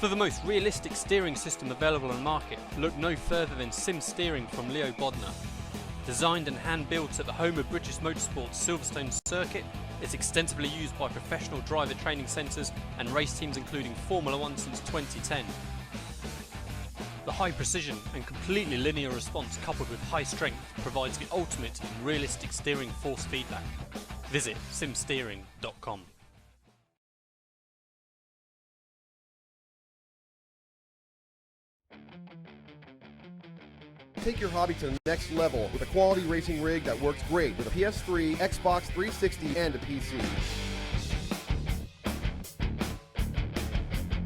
For the most realistic steering system available on the market, look no further than Sim Steering from Leo Bodnar. Designed and hand-built at the home of British Motorsport's Silverstone circuit, it's extensively used by professional driver training centres and race teams including Formula 1 since 2010. The high precision and completely linear response coupled with high strength provides the ultimate in realistic steering force feedback. Visit simsteering.com. Take your hobby to the next level with a quality racing rig that works great with a PS3, Xbox 360, and a PC.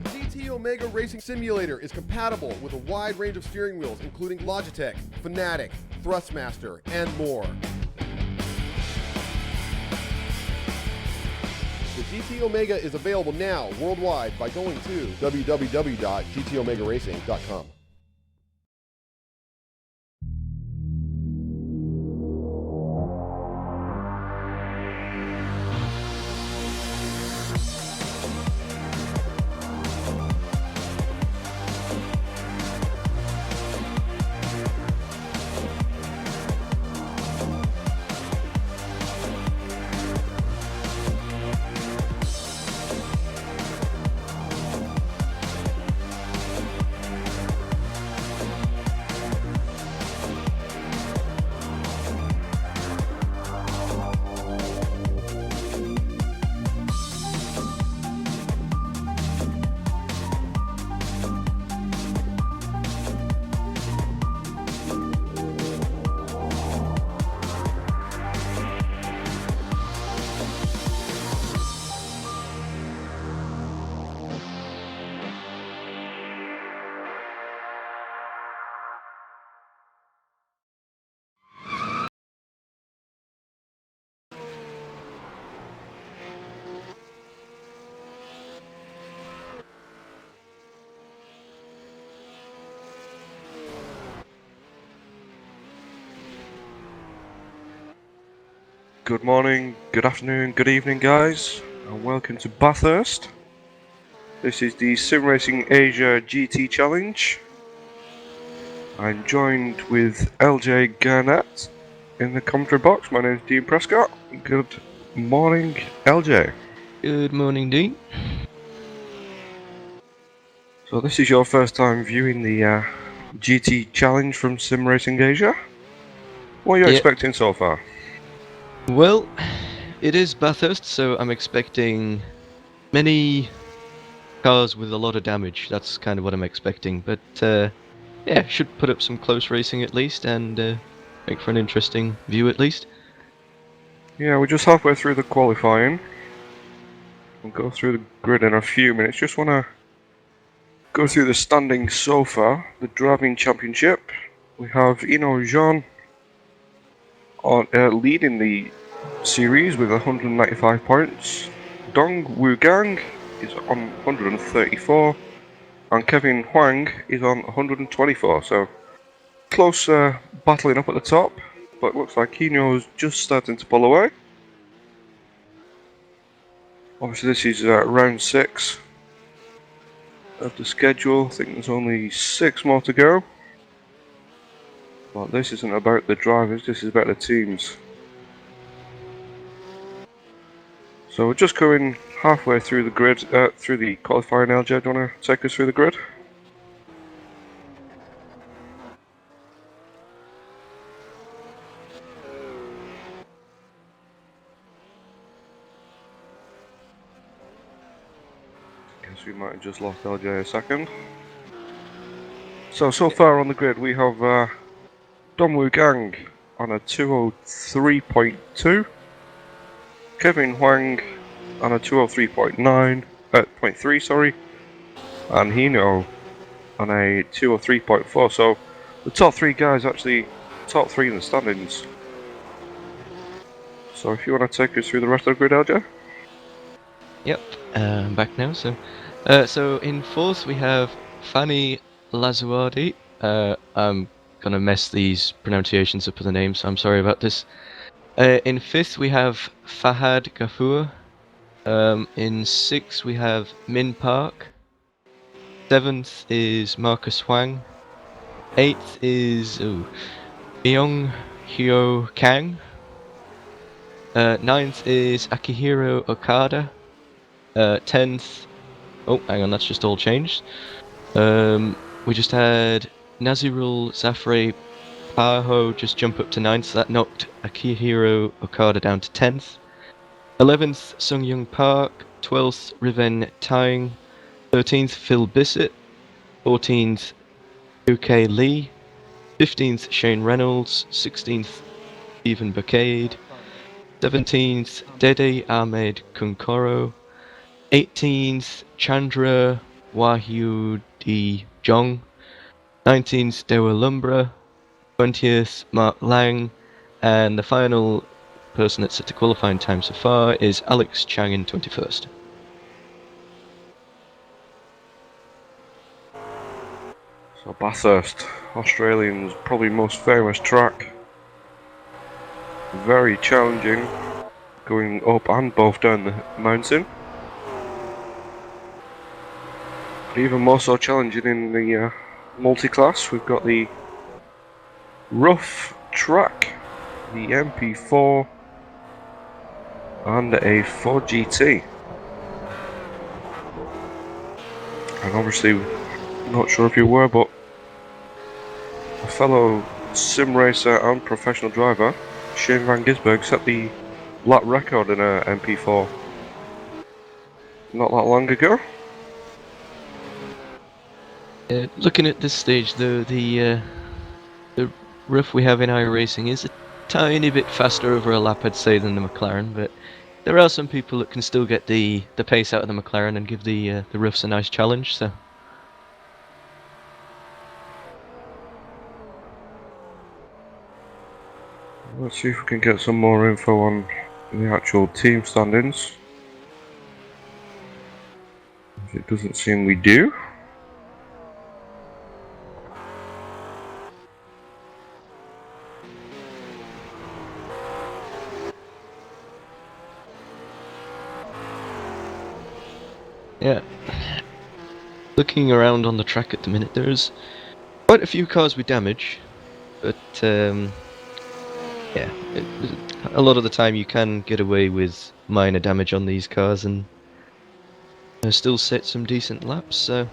GT Omega Racing Simulator is compatible with a wide range of steering wheels including Logitech, Fanatec, Thrustmaster, and more. The GT Omega is available now worldwide by going to www.gtomegaracing.com. Good morning, good afternoon, good evening guys, and welcome to Bathurst. This is the Sim Racing Asia GT Challenge. I'm joined with LJ Garnett in the commentary box. My name is Dean Prescott. Good morning, LJ. Good morning, Dean. So this is your first time viewing the GT Challenge from Sim Racing Asia. What are you expecting so far? Well, it is Bathurst, so I'm expecting many cars with a lot of damage. That's kind of what I'm expecting. But yeah, should put up some close racing at least, and make for an interesting view at least. Yeah, we're just halfway through the qualifying. We'll go through the grid in a few minutes. Just want to go through the standings so far. The driving championship. We have Inho Jeon on leading the series with 195 points. Dong Wugang is on 134, and Kevin Huang is on 124. So close battling up at the top, but looks like Inho's just starting to pull away. Obviously, this is round 6 of the schedule. I think there's only 6 more to go. But this isn't about the drivers, this is about the teams. So we're just going halfway through the grid, through the qualifying. LJ, do you want to take us through the grid? Guess we might have just lost LJ a second. So far on the grid we have Dongwoo Gang on a 203.2, Kevin Huang on a 203.9, 0.3, sorry, and Hino on a 203.4. So the top 3 guys actually top 3 in the standings. So if you want to take us through the rest of the grid, LJ? Yep, I'm back now. So in 4th we have Fanny Lazuardi. I'm gonna mess these pronunciations up of the names, so I'm sorry about this. In 5th we have Fahad Ghafoor. In 6th we have Min Park. 7th is Marcus Huang. 8th is Myung Hyo Kang. 9th is Akihiro Okada. 10th. Oh, hang on, that's just all changed. We just had Nazirul Zafre Paho just jump up to 9th, so that knocked Akihiro Okada down to 10th. 11th, Sung Young Park. 12th, Riven Tang. 13th, Phil Bissett. 14th, UK Lee. 15th, Shane Reynolds. 16th, Stephen Bacade. 17th, Dede Ahmed Kunkoro. 18th, Chandra Wahyudi Jong. 19th, Dewa Lumbra. 20th, Mark Lang. And the final person that's set to qualifying time so far is Alex Chang in 21st. So Bathurst, Australian's probably most famous track. Very challenging, going up and both down the mountain. But even more so challenging in the multi-class. We've got the rough track, the MP4 and a 4GT. And obviously, not sure if you were, but a fellow sim racer and professional driver, Shane Van Gisberg, set the lap record in a MP4 not that long ago. Looking at this stage, though, the rough we have in iRacing is a tiny bit faster over a lap, I'd say, than the McLaren, but there are some people that can still get the pace out of the McLaren and give the roughs a nice challenge. So. Let's see if we can get some more info on the actual team standings. It doesn't seem we do. Yeah. Looking around on the track at the minute, there's quite a few cars with damage, but yeah, a lot of the time you can get away with minor damage on these cars and still set some decent laps, so...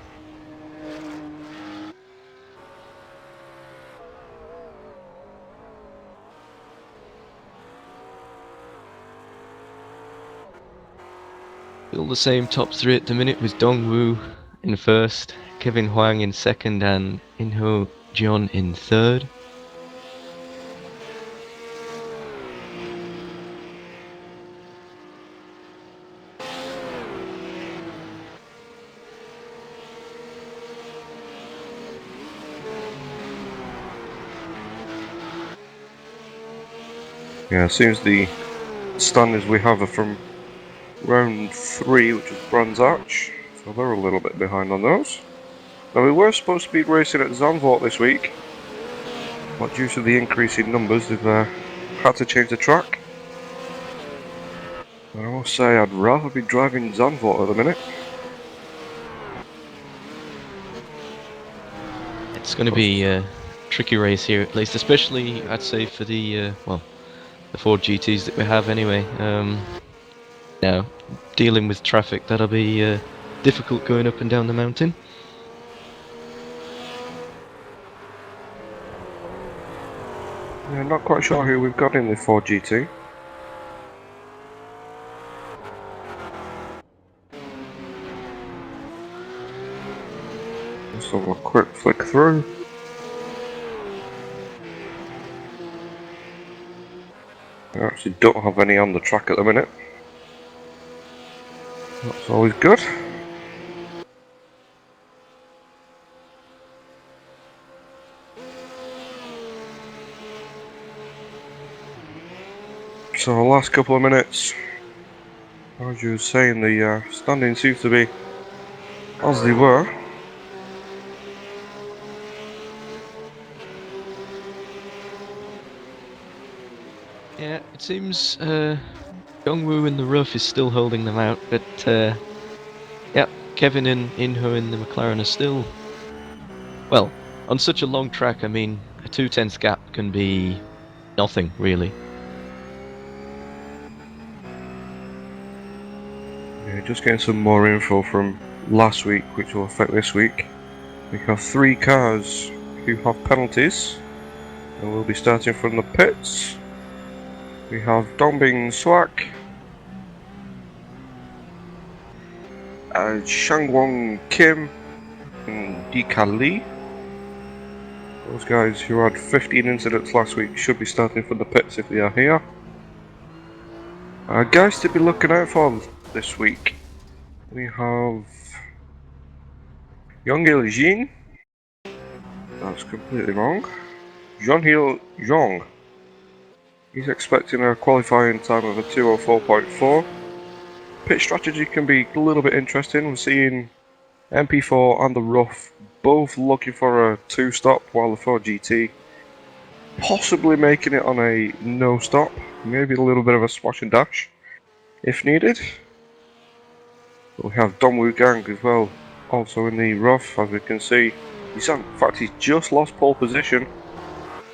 Still the same top three at the minute, with Dongwoo in first, Kevin Huang in second, and Inho Jeon in third. Yeah, it seems the standings we have are from round 3, which is Brands Hatch, so they're a little bit behind on those. Now we were supposed to be racing at Zandvoort this week, but due to the increase in numbers they've had to change the track. And I must say I'd rather be driving Zandvoort at the minute. It's going to be a tricky race here, at least, especially I'd say for the the 4 GTs that we have anyway. Now, dealing with traffic, that'll be difficult going up and down the mountain. Yeah, not quite sure who we've got in the 4 GT. Just have a quick flick through. I actually don't have any on the track at the minute. That's always good. So the last couple of minutes, as you were saying, the standing seems to be as they were. Yeah, it seems Dongwoo in the rough is still holding them out, but yeah, Kevin and Inho in the McLaren are still, well, on such a long track, I mean, a 2/10 gap can be nothing, really. Yeah, just getting some more info from last week, which will affect this week. We have 3 cars who have penalties, and we'll be starting from the pits. We have Dongbing Swak, Shangwon Kim, and Dika Lee. Those guys who had 15 incidents last week should be starting from the pits if they are here. Guys to be looking out for this week. We have Youngil Jin. That's completely wrong. Jeonhil Jong. He's expecting a qualifying time of a 2:04.4. Pit strategy can be a little bit interesting. We're seeing MP4 and the Rough both looking for a 2-stop, while the 4GT possibly making it on a no-stop, maybe a little bit of a swash and dash if needed. We have Dongwoo Gang as well, also in the Rough, as we can see. In fact, he's just lost pole position.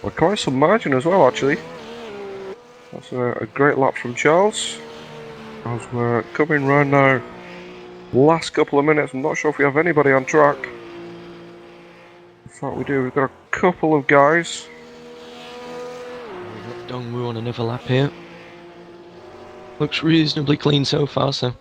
By quite some margin as well, actually. That's a great lap from Charles. As we're coming round now, last couple of minutes, I'm not sure if we have anybody on track. In fact we do, we've got a couple of guys. We've got Dongwoo on another lap here. Looks reasonably clean so far, so.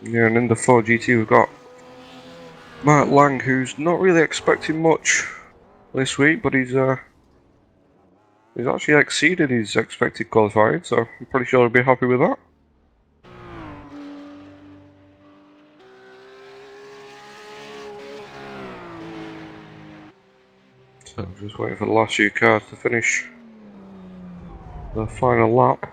Yeah, and in the 4GT we've got Mark Lang, who's not really expecting much this week, but he's actually exceeded his expected qualifying, so I'm pretty sure he'll be happy with that. So I'm just waiting for the last few cars to finish the final lap.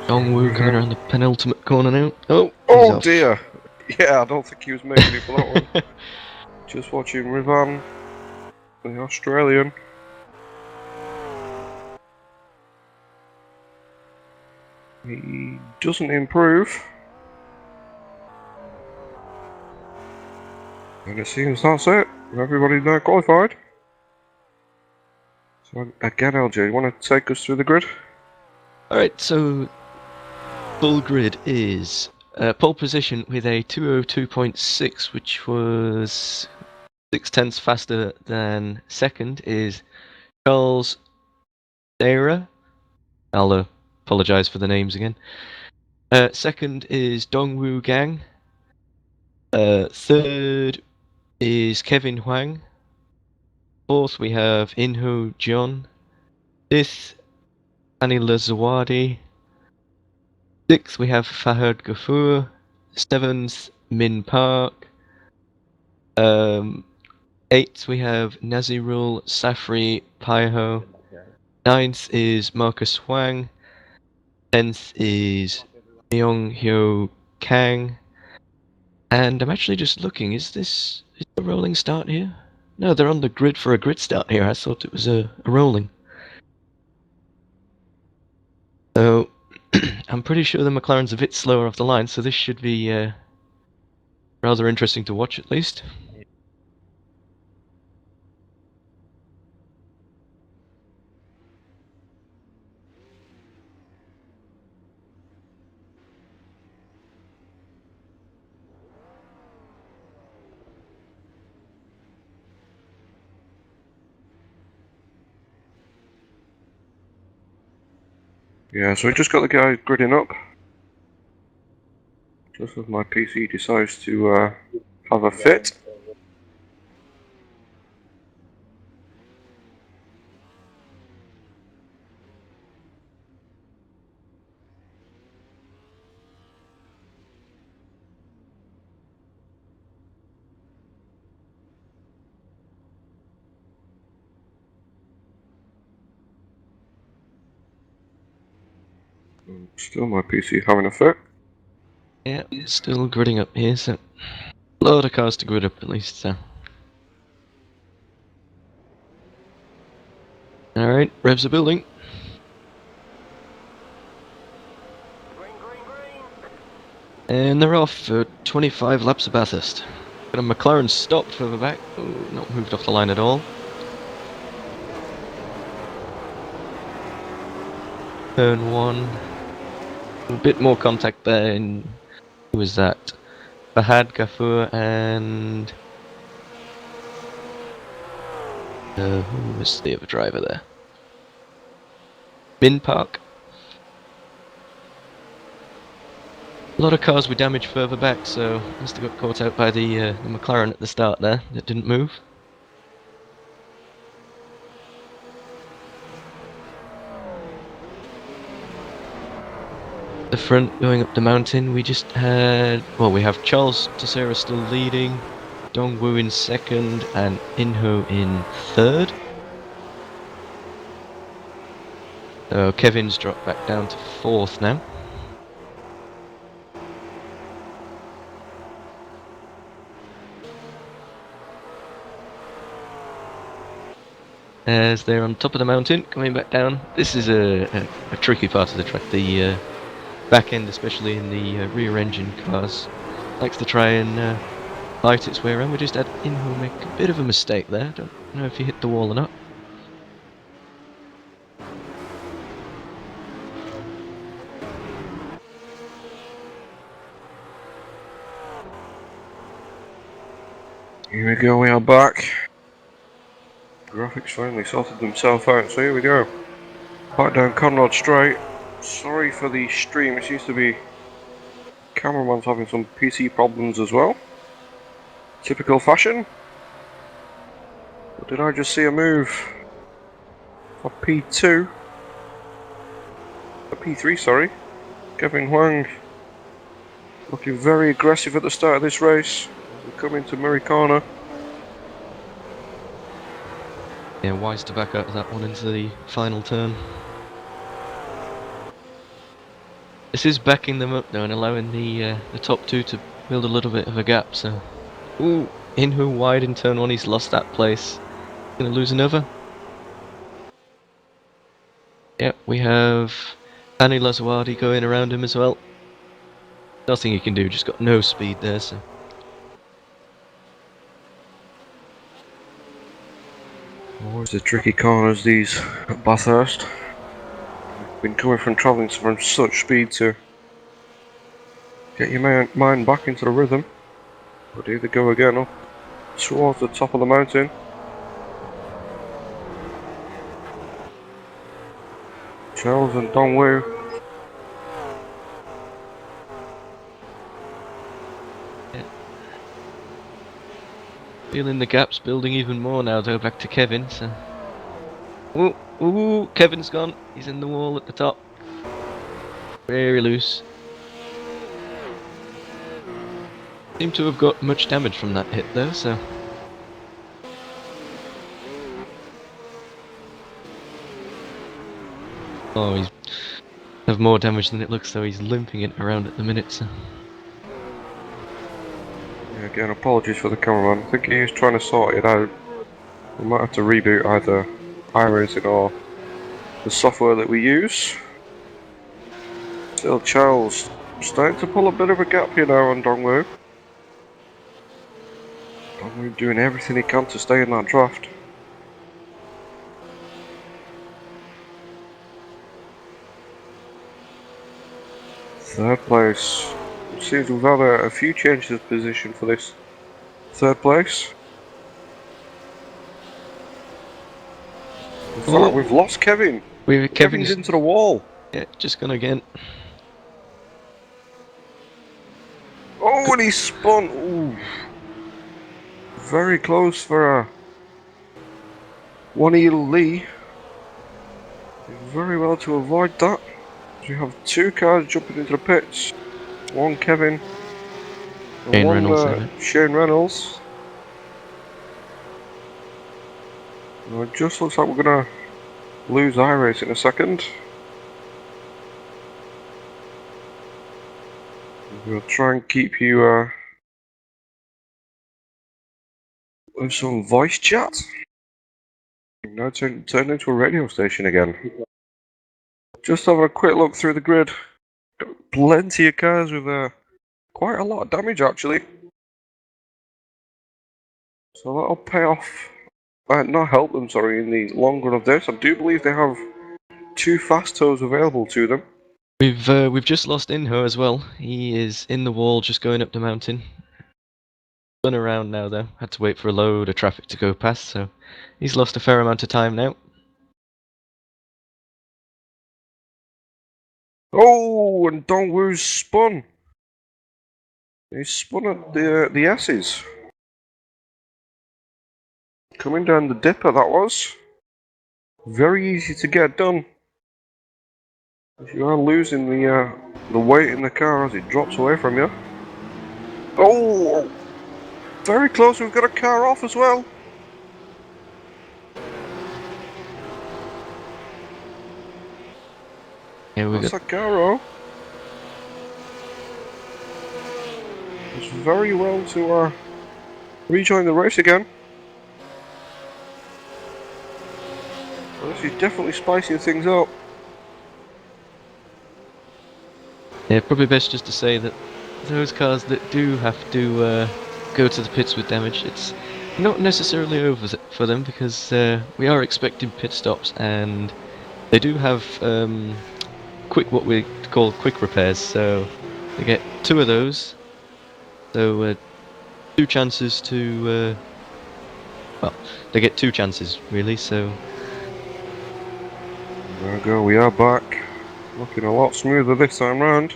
Dongwoo coming around the penultimate corner now. Oh, Oh off. dear! Yeah, I don't think he was making it for that one. Just watching Rivan, the Australian. He doesn't improve. And it seems that's it. Everybody's now qualified. So again, LJ, you want to take us through the grid? Alright, so full grid is pole position with a 2:02.6, which was 0.6 faster than second, is Charles Dara. I'll apologise for the names again. Second is Dongwoo Gang. Third is Kevin Huang. Fourth we have Inho Jeon. Fifth, Anila Zawadi. Sixth we have Fahad Ghafoor. Seventh, Min Park. Eighth we have Nazirul Safri Paiho. Ninth is Marcus Huang. 10th is Myung Hyo Kang. And I'm actually just looking, is a rolling start here? No, they're on the grid for a grid start here. I thought it was a rolling. So, I'm pretty sure the McLaren's a bit slower off the line, so this should be rather interesting to watch at least. Yeah, so we just got the guy gridding up. Just as my PC decides to have a fit. Still my PC having a fit. Yeah, still gridding up here, so a lot of cars to grid up at least, so. Alright, revs are building. And they're off for 25 laps of Bathurst. Got a McLaren stopped further back. Oh, not moved off the line at all. Turn 1. A bit more contact there, and who was that? Fahad, Gafur, and who was the other driver there? Min Park. A lot of cars were damaged further back, so must have got caught out by the McLaren at the start there that didn't move. The front going up the mountain, we just had, well, we have Charles Teixeira still leading, Dongwoo in second, and Inho in third. So Kevin's dropped back down to fourth now. As they're on top of the mountain, coming back down. This is a tricky part of the track. The back end, especially in the rear engine cars, likes to try and fight its way around. We just had Inho make a bit of a mistake there. Don't know if he hit the wall or not. Here we go, we are back. Graphics finally sorted themselves out, so here we go. Back down Conrad Straight. Sorry for the stream, it seems to be cameraman's having some PC problems as well. Typical fashion. But did I just see a move for P2? P3, sorry. Kevin Huang looking very aggressive at the start of this race. We're coming to Marikana. Yeah, wise to back up that one into the final turn. This is backing them up though and allowing the top two to build a little bit of a gap, so... Ooh, Inho wide in turn 1, he's lost that place. Gonna lose another. Yep, we have Annie Lazoardi going around him as well. Nothing he can do, just got no speed there, so... Always the tricky corners these at Bathurst. Been coming from travelling from such speed to get your mind back into the rhythm. But here they go again up towards the top of the mountain. Charles and Dongwoo. Yeah. Feeling the gaps building even more now though, back to Kevin, so... Ooh, ooh, Kevin's gone. He's in the wall at the top. Very loose. Seem to have got much damage from that hit though, so... Oh, he's... have more damage than it looks, though. He's limping it around at the minute, so... Yeah, again, apologies for the cameraman. I think he was trying to sort it out. We might have to reboot either iRacing or the software that we use. Still, Charles starting to pull a bit of a gap here now on Dongwoo. Dongwoo doing everything he can to stay in that draft. Third place. It seems we've had a few changes of position for this third place. In fact, we've lost Kevin. Kevin's into the wall. Yeah, just gone again. Oh, and he spun. Ooh. Very close for a one-heel Lee. Very well to avoid that. We have two cars jumping into the pits. One Kevin and Shane one Reynolds, Shane Reynolds. And it just looks like we're gonna lose iRacing in a second. We'll try and keep you with some voice chat. Now turned into a radio station again. Just having a quick look through the grid. Got plenty of cars with quite a lot of damage actually. So that'll pay off. Not help them, sorry, in the long run of this. I do believe they have 2 fast tows available to them. We've just lost Inho as well. He is in the wall, just going up the mountain. Done around now though. Had to wait for a load of traffic to go past, so he's lost a fair amount of time now. Oh, and Dongwoo's spun. He spun at the S's. Coming down the dipper, that was. Very easy to get done. You are losing the weight in the car as it drops away from you. Oh! Very close, we've got a car off as well. Yeah, That's a Garo. It's very well to rejoin the race again. Well, this is definitely spicing things up. Yeah, probably best just to say that those cars that do have to go to the pits with damage, it's not necessarily over for them because we are expecting pit stops and they do have what we call quick repairs, so they get 2 of those. So 2 chances to well, they get 2 chances really. So There we go, we are back. Looking a lot smoother this time round.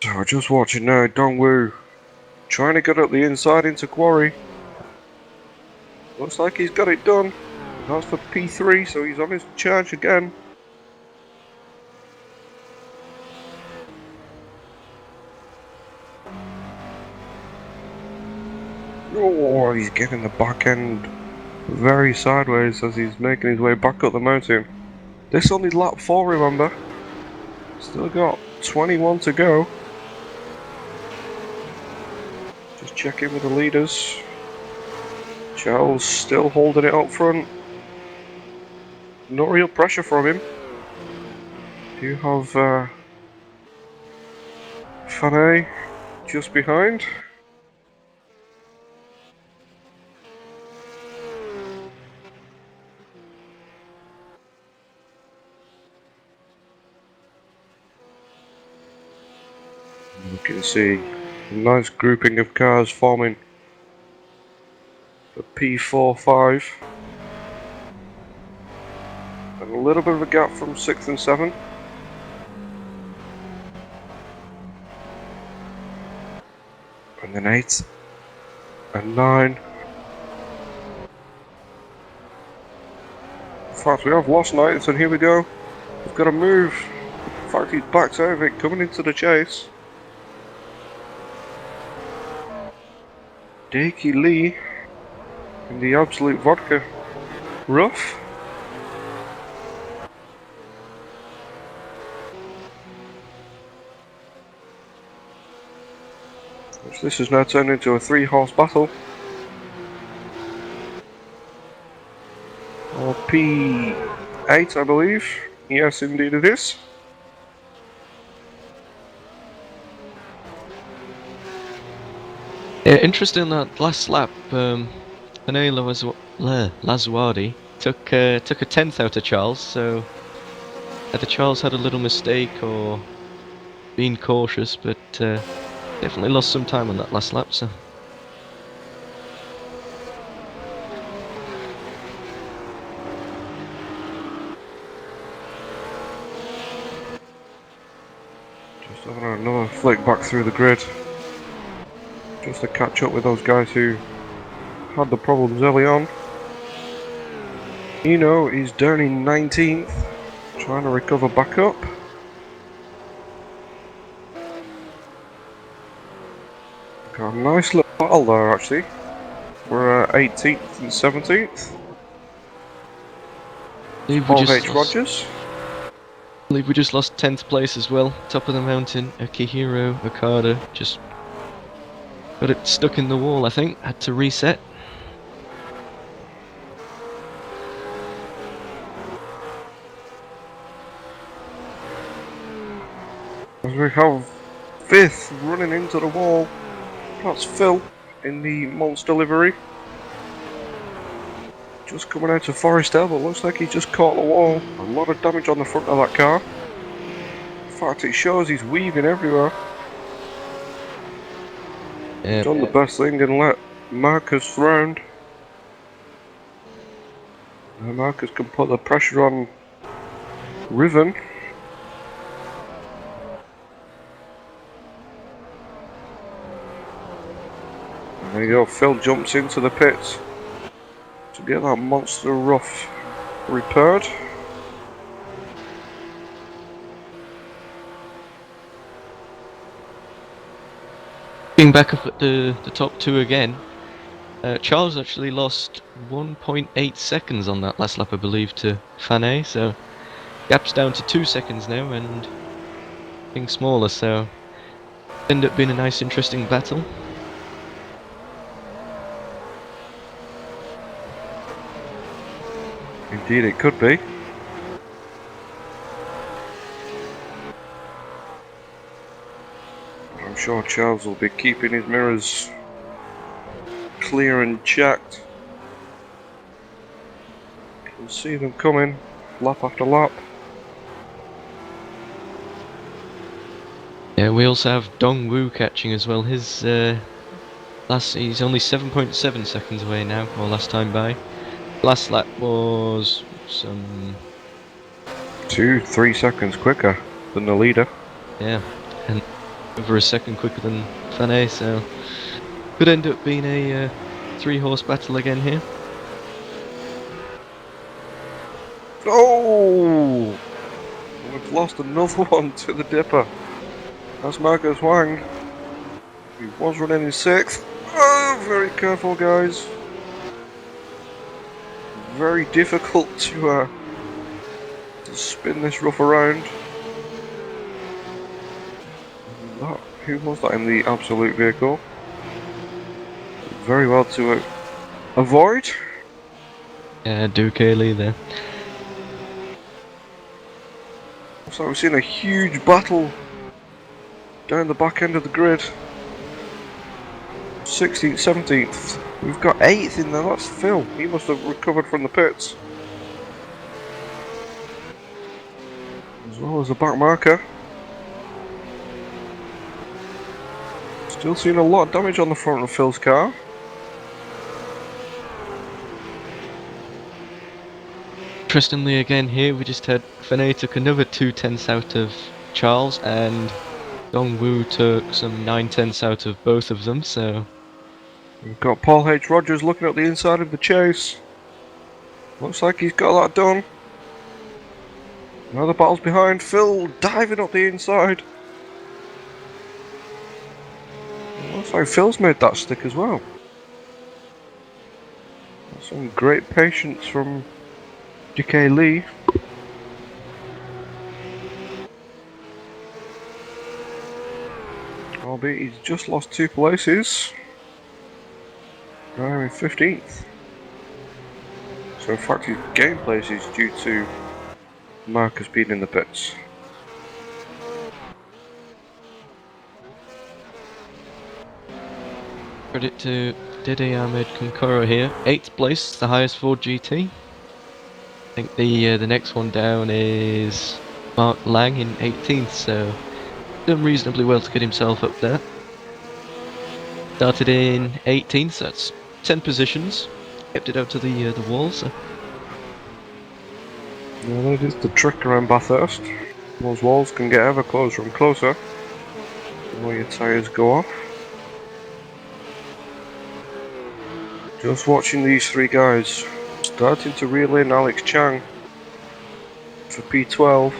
So we're just watching now, Dongwoo trying to get up the inside into quarry. Looks like he's got it done. That's for P3, so he's on his charge again. Oh, he's getting the back end very sideways as he's making his way back up the mountain. This only lap 4, remember. Still got 21 to go. Just check in with the leaders. Charles still holding it up front. No real pressure from him. You have Fanny just behind. You can see a nice grouping of cars forming for P4-5. And a little bit of a gap from 6th and 7th. And then 8 and 9. In fact, we have lost 9th, and here we go. We've got to move. In fact, he's backed out of it, coming into the chase. Dakey Lee in the absolute vodka rough. Which this has now turned into a 3-horse battle. Or P8, I believe. Yes, indeed it is. yeah, interesting that last lap, Lazuardi took a 10th out of Charles. So either Charles had a little mistake or been cautious, but definitely lost some time on that last lap. So. Just having another flick back through the grid. Just to catch up with those guys who had the problems early on. Inho is down in 19th, trying to recover back up. Got a nice little battle there actually. We're 18th and 17th. believe Paul H. Rogers. believe we just lost 10th place as well. Top of the mountain, Akihiro Okada just got it stuck in the wall, I think. Had to reset. As we have 5th running into the wall. That's Phil in the monster livery. Just coming out of Forest Hill, but looks like he just caught the wall. A lot of damage on the front of that car. In fact, it shows he's weaving everywhere. He's done the best thing and let Marcus round. Now Marcus can put the pressure on Riven. There you go, Phil jumps into the pits to get that monster rough repaired. Being back up at the top 2 again, Charles actually lost 1.8 seconds on that last lap, I believe, to Fanay, so gap's down to 2 seconds now and getting smaller, so ended up being a nice interesting battle. Indeed it could be. I'm sure Charles will be keeping his mirrors clear and checked. Can see them coming, lap after lap. Yeah, we also have Dong Woo catching as well. He's only 7.7 seconds away now, or last time by. Last lap was some 2-3 seconds quicker than the leader. Yeah, and over a second quicker than Fanay, so could end up being a 3-horse battle again here. Oh! We've lost another one to the Dipper. That's Marcus Wang. He was running in 6th. Oh, very careful, guys. Very difficult to spin this rough around. Who was that in the absolute vehicle? Very well to avoid. Yeah, Duke Lee there. So we've seen a huge battle down the back end of the grid. 16th, 17th. We've got 8th in there, that's Phil. He must have recovered from the pits. As well as a back marker. Still seeing a lot of damage on the front of Phil's car. Interestingly, again here we just had Fanay took another 2/10 out of Charles, and Dong Woo took some 9/10 out of both of them. So we've got Paul H. Rogers looking at the inside of the chase. Looks like he's got that done. Now the battle's behind. Phil diving up the inside. Looks like Phil's made that stick as well. That's some great patience from GK Lee. Albeit he's just lost 2 places. Now in 15th. So in fact his gain places due to Marcus being in the pits. credit to Dede Ahmed Kunkoro here, 8th place, the highest for GT. I think the next one down is Mark Lang in 18th, so done reasonably well to get himself up there. Started in 18th, so that's 10 positions. Kept it out to the wall, so. Yeah, that is the trick around Bathurst. Those walls can get ever closer and closer the more your tyres go off. Just watching these 3 guys starting to reel in Alex Chang for P12.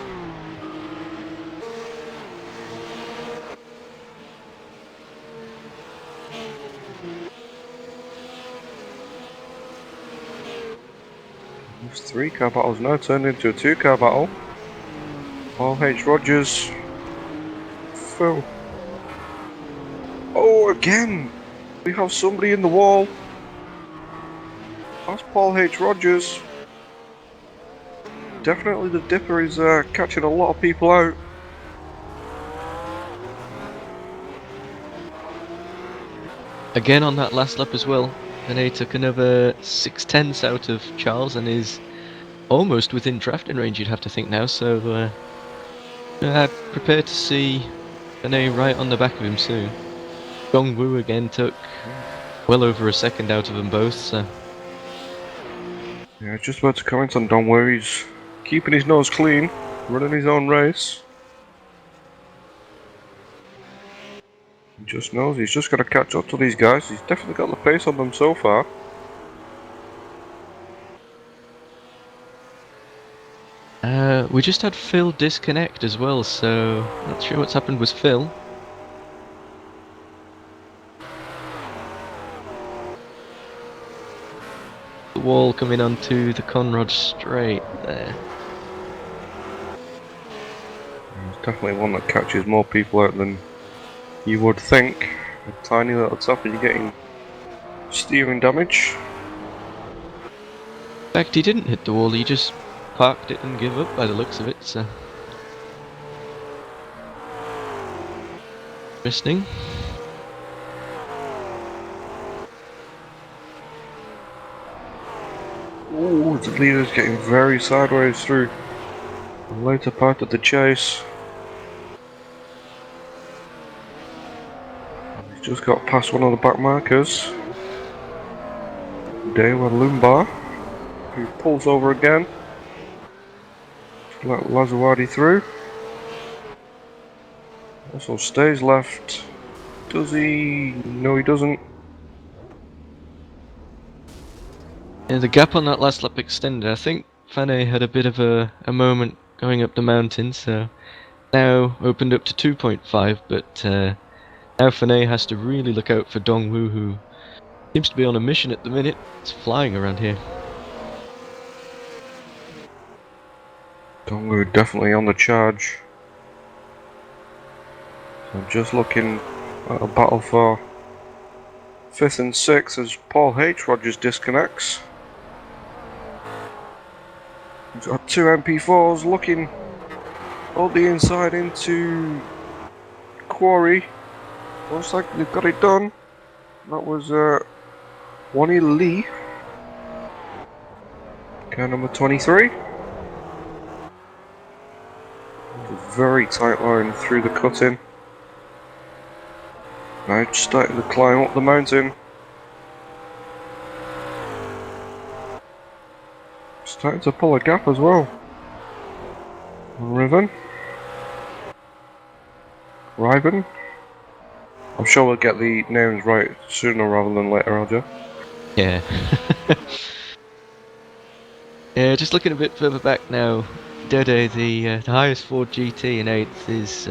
3-car battle's now turned into a 2-car battle. Paul H. Rogers. Phil. Oh, again! We have somebody in the wall. That's Paul H. Rogers. Definitely the Dipper is catching a lot of people out. Again on that last lap as well, Benet took another 6/10 out of Charles and is almost within drafting range, you'd have to think now, so prepare to see Benet right on the back of him soon. Dongwoo again took well over a second out of them both, so... Yeah, just about to comment on Dongwoo. He's keeping his nose clean, running his own race. He just knows he's just got to catch up to these guys. He's definitely got the pace on them so far. We just had Phil disconnect as well, so not sure what's happened with Phil. The wall coming onto the Conrod straight there. He's definitely one that catches more people out than you would think. A tiny little tap and you're getting steering damage. In fact, he didn't hit the wall, he just parked it and gave up by the looks of it, so... Interesting. Ooh, the leader's getting very sideways through the later part of the chase. He's just got past one of the back markers. Dewa Lumbar, who pulls over again. Let Lazawadi through. Also stays left. Does he? No, he doesn't. Yeah, the gap on that last lap extended. I think Fanny had a bit of a moment going up the mountain, so now opened up to 2.5, but now Fanny has to really look out for Dongwoo, who seems to be on a mission at the minute. It's flying around here. Dongwoo definitely on the charge. So just looking at a battle for 5th and 6th as Paul H. Rogers disconnects. He's got 2 MP4s looking on the inside into Quarry. Looks like they've got it done. That was Wani Lee. Car number 23. A very tight line through the cut-in. Now just starting to climb up the mountain. Starting to pull a gap as well. Riven. Riven. I'm sure we'll get the names right sooner rather than later, Roger. Yeah. Yeah, just looking a bit further back now. Dede, the highest Ford GT in 8th, is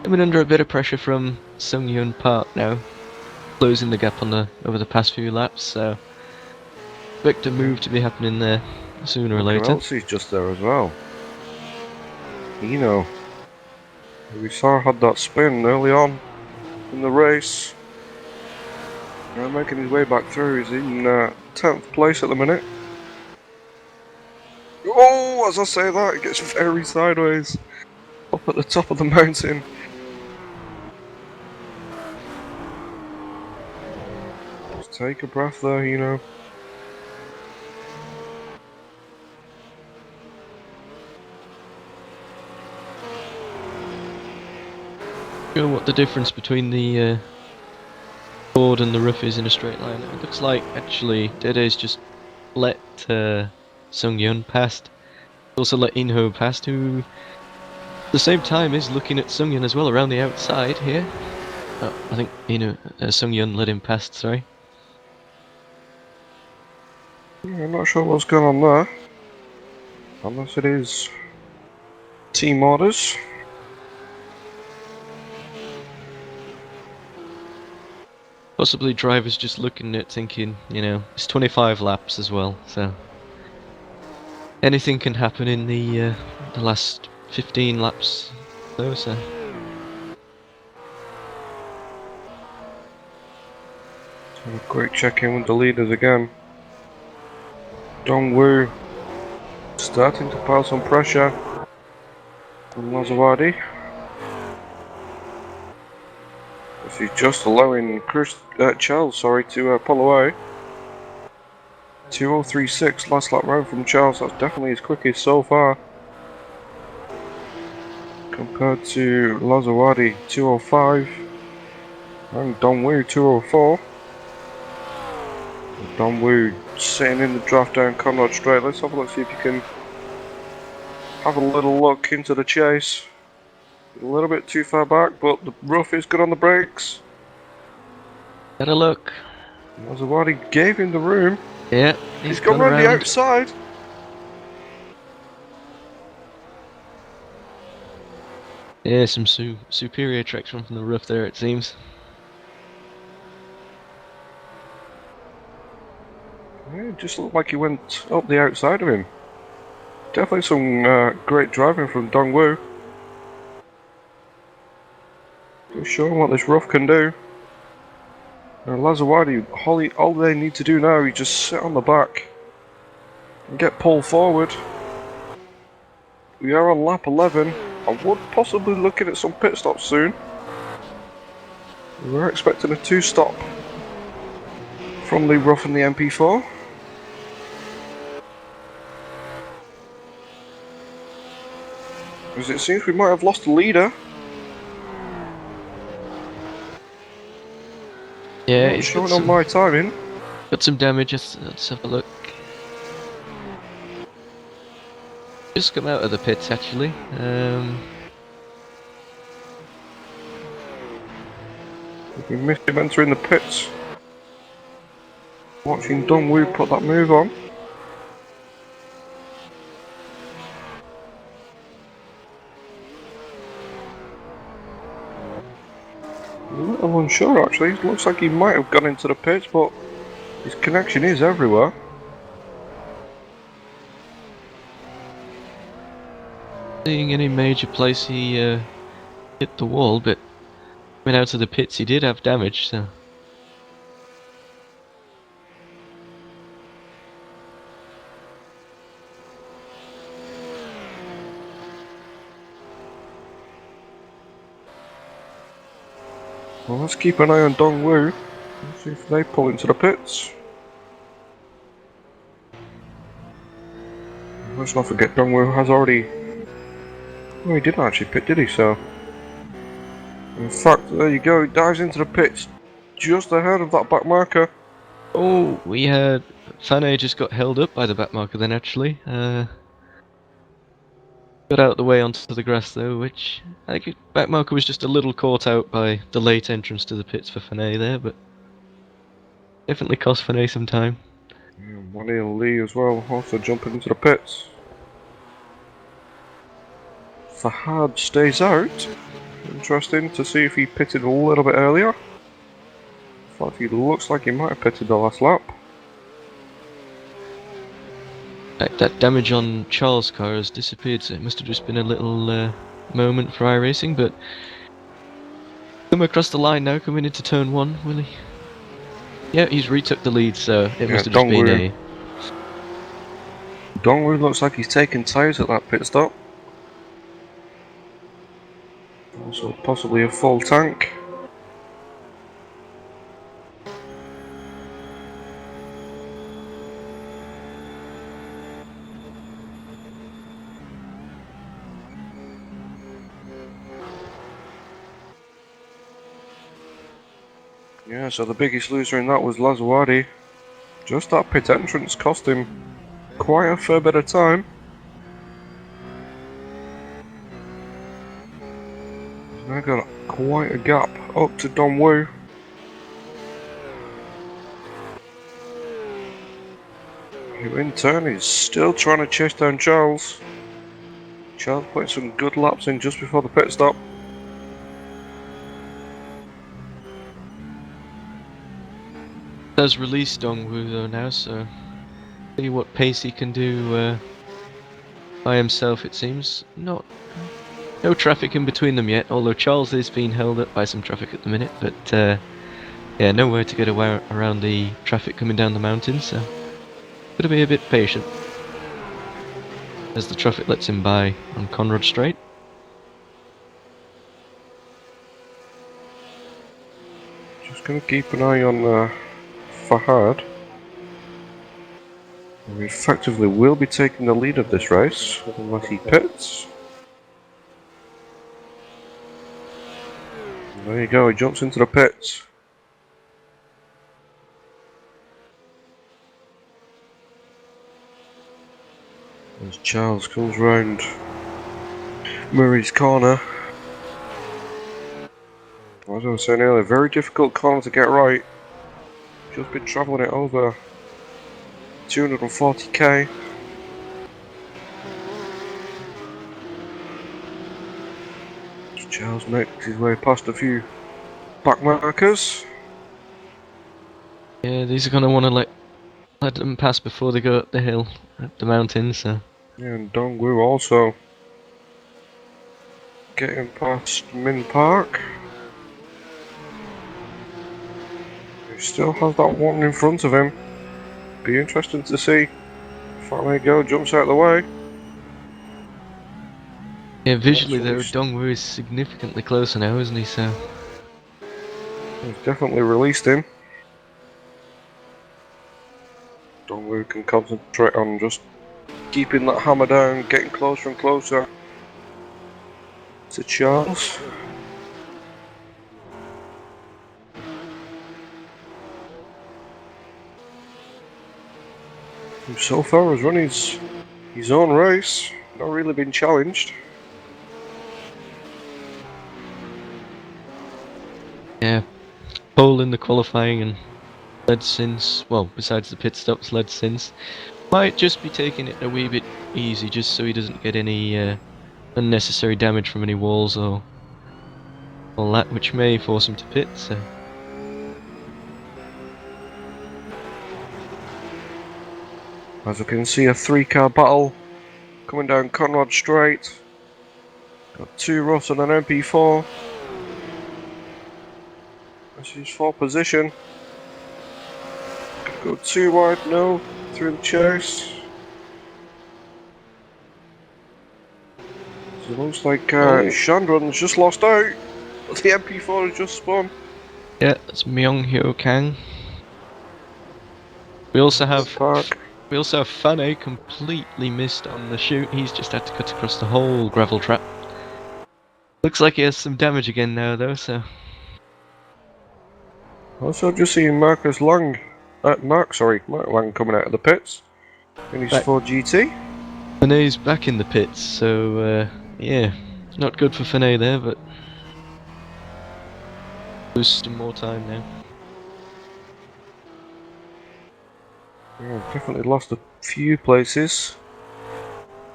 coming under a bit of pressure from Sung-Yun Park now, closing the gap on over the past few laps. So, expect a move to be happening there sooner or later. Who else is just there as well? Inho. We saw had that spin early on in the race. Now making his way back through. He's in 10th place at the minute. Oh, as I say that, it gets very sideways up at the top of the mountain. Just take a breath there, you know. Sure what the difference between the Ford and the Rough is in a straight line. It looks like actually Dede's just let Sung-Yun past. Also let Inho past, who at the same time is looking at Sung-Yun as well around the outside here. Oh, I think Sung-Yun let him past, sorry. Yeah, I'm not sure what's going on there. Unless it is team orders. Possibly drivers just looking at it thinking, you know, it's 25 laps as well, so... anything can happen in the last 15 laps, though. So have a quick check in with the leaders again. Dongwoo starting to pile some pressure on Maserati. He's just allowing Charles, to pull away. 2036 last lap round from Charles. That's definitely his quickest so far. Compared to Lazawadi 205 and Dongwoo 204. Dongwoo sitting in the draft down Conrad straight. Let's have a look, see if you can have a little look into the chase. A little bit too far back, but the rough is good on the brakes. had a look. Maserati gave him the room. Yeah, He's gone round the outside. Yeah, some superior traction from the rough there, it seems. Yeah, it just looked like he went up the outside of him. Definitely some great driving from Dongwoo. Just showing what this rough can do. And Lazawadi, all they need to do now is just sit on the back and get pulled forward. We are on lap 11. I would possibly looking at some pit stops soon. We're expecting a 2-stop from the rough and the MP4. As it seems we might have lost the leader. Yeah, Not he's showing on my timing. got some damage. Let's have a look. Just come out of the pits actually. We missed him entering the pits. Watching Dongwoo put that move on. A little unsure actually. It looks like he might have gone into the pits, but his connection is everywhere. Seeing any major place he hit the wall, but went out of the pits. He did have damage, so. Well, let's keep an eye on Dongwoo. See if they pull into the pits. Let's not forget Dongwoo has already... Oh, he didn't actually pit, did he? So, in fact, there you go. He dives into the pits just ahead of that back marker. Oh, we had Fane just got held up by the back marker then actually. Got out of the way onto the grass though, which I think back marker was just a little caught out by the late entrance to the pits for Fane there, but definitely cost Fane some time. Yeah, Wanil Lee as well, also jumping into the pits. Fahad stays out. Interesting to see if he pitted a little bit earlier. In fact, he looks like he might have pitted the last lap. That damage on Charles' car has disappeared, so it must have just been a little moment for iRacing, but come across the line now, coming into turn 1, will he? Yeah, he's retook the lead, so it must have just been a... Dongwoo looks like he's taking tyres at that pit stop. Also possibly a full tank. Yeah, so the biggest loser in that was Lazawadi. Just that pit entrance cost him quite a fair bit of time. He's now got quite a gap up to Dongwoo. Who in turn is still trying to chase down Charles. Charles putting some good laps in just before the pit stop. Does release Dongwoo though now, so see what pace he can do by himself, it seems. No traffic in between them yet, although Charles is being held up by some traffic at the minute, but yeah, nowhere to get away around the traffic coming down the mountain, so gotta be a bit patient as the traffic lets him by on Conrad Strait. Just gonna keep an eye on Fahad. He effectively will be taking the lead of this race, unless he pits. And there you go, he jumps into the pits. As Charles comes round Murray's corner. As I was saying earlier, very difficult corner to get right. Just been travelling it over 240k. Charles makes his way past a few back markers. Yeah, these are gonna want to let them pass before they go up the hill, up the mountain, so... Yeah, and Dongwoo also getting past Min Park. He still has that one in front of him. Be interesting to see if Family Go jumps out of the way. Yeah, visually though, Dongwoo is significantly closer now, isn't he, so... He's definitely released him. Dongwoo can concentrate on just keeping that hammer down, getting closer and closer to Charles. Who so far has run his own race, not really been challenged. Yeah, pole in the qualifying and led since, well, besides the pit stops, led since. Might just be taking it a wee bit easy just so he doesn't get any unnecessary damage from any walls or all that, which may force him to pit, so... As we can see, a 3-car battle coming down Conrad Strait. Got 2 Ross and an MP4. This is for position. Could go too wide, no, through the chase. So it looks like Chandran's just lost out. The MP4 has just spun. Yeah, that's Myung-Hyo Kang. We also have Fanny completely missed on the chute. He's just had to cut across the whole gravel trap. Looks like he has some damage again now though, so... Also just seeing Mark Lang coming out of the pits in his Ford GT. Fanny's back in the pits, so yeah, not good for Fanny there, but... lose some more time now. Yeah, definitely lost a few places.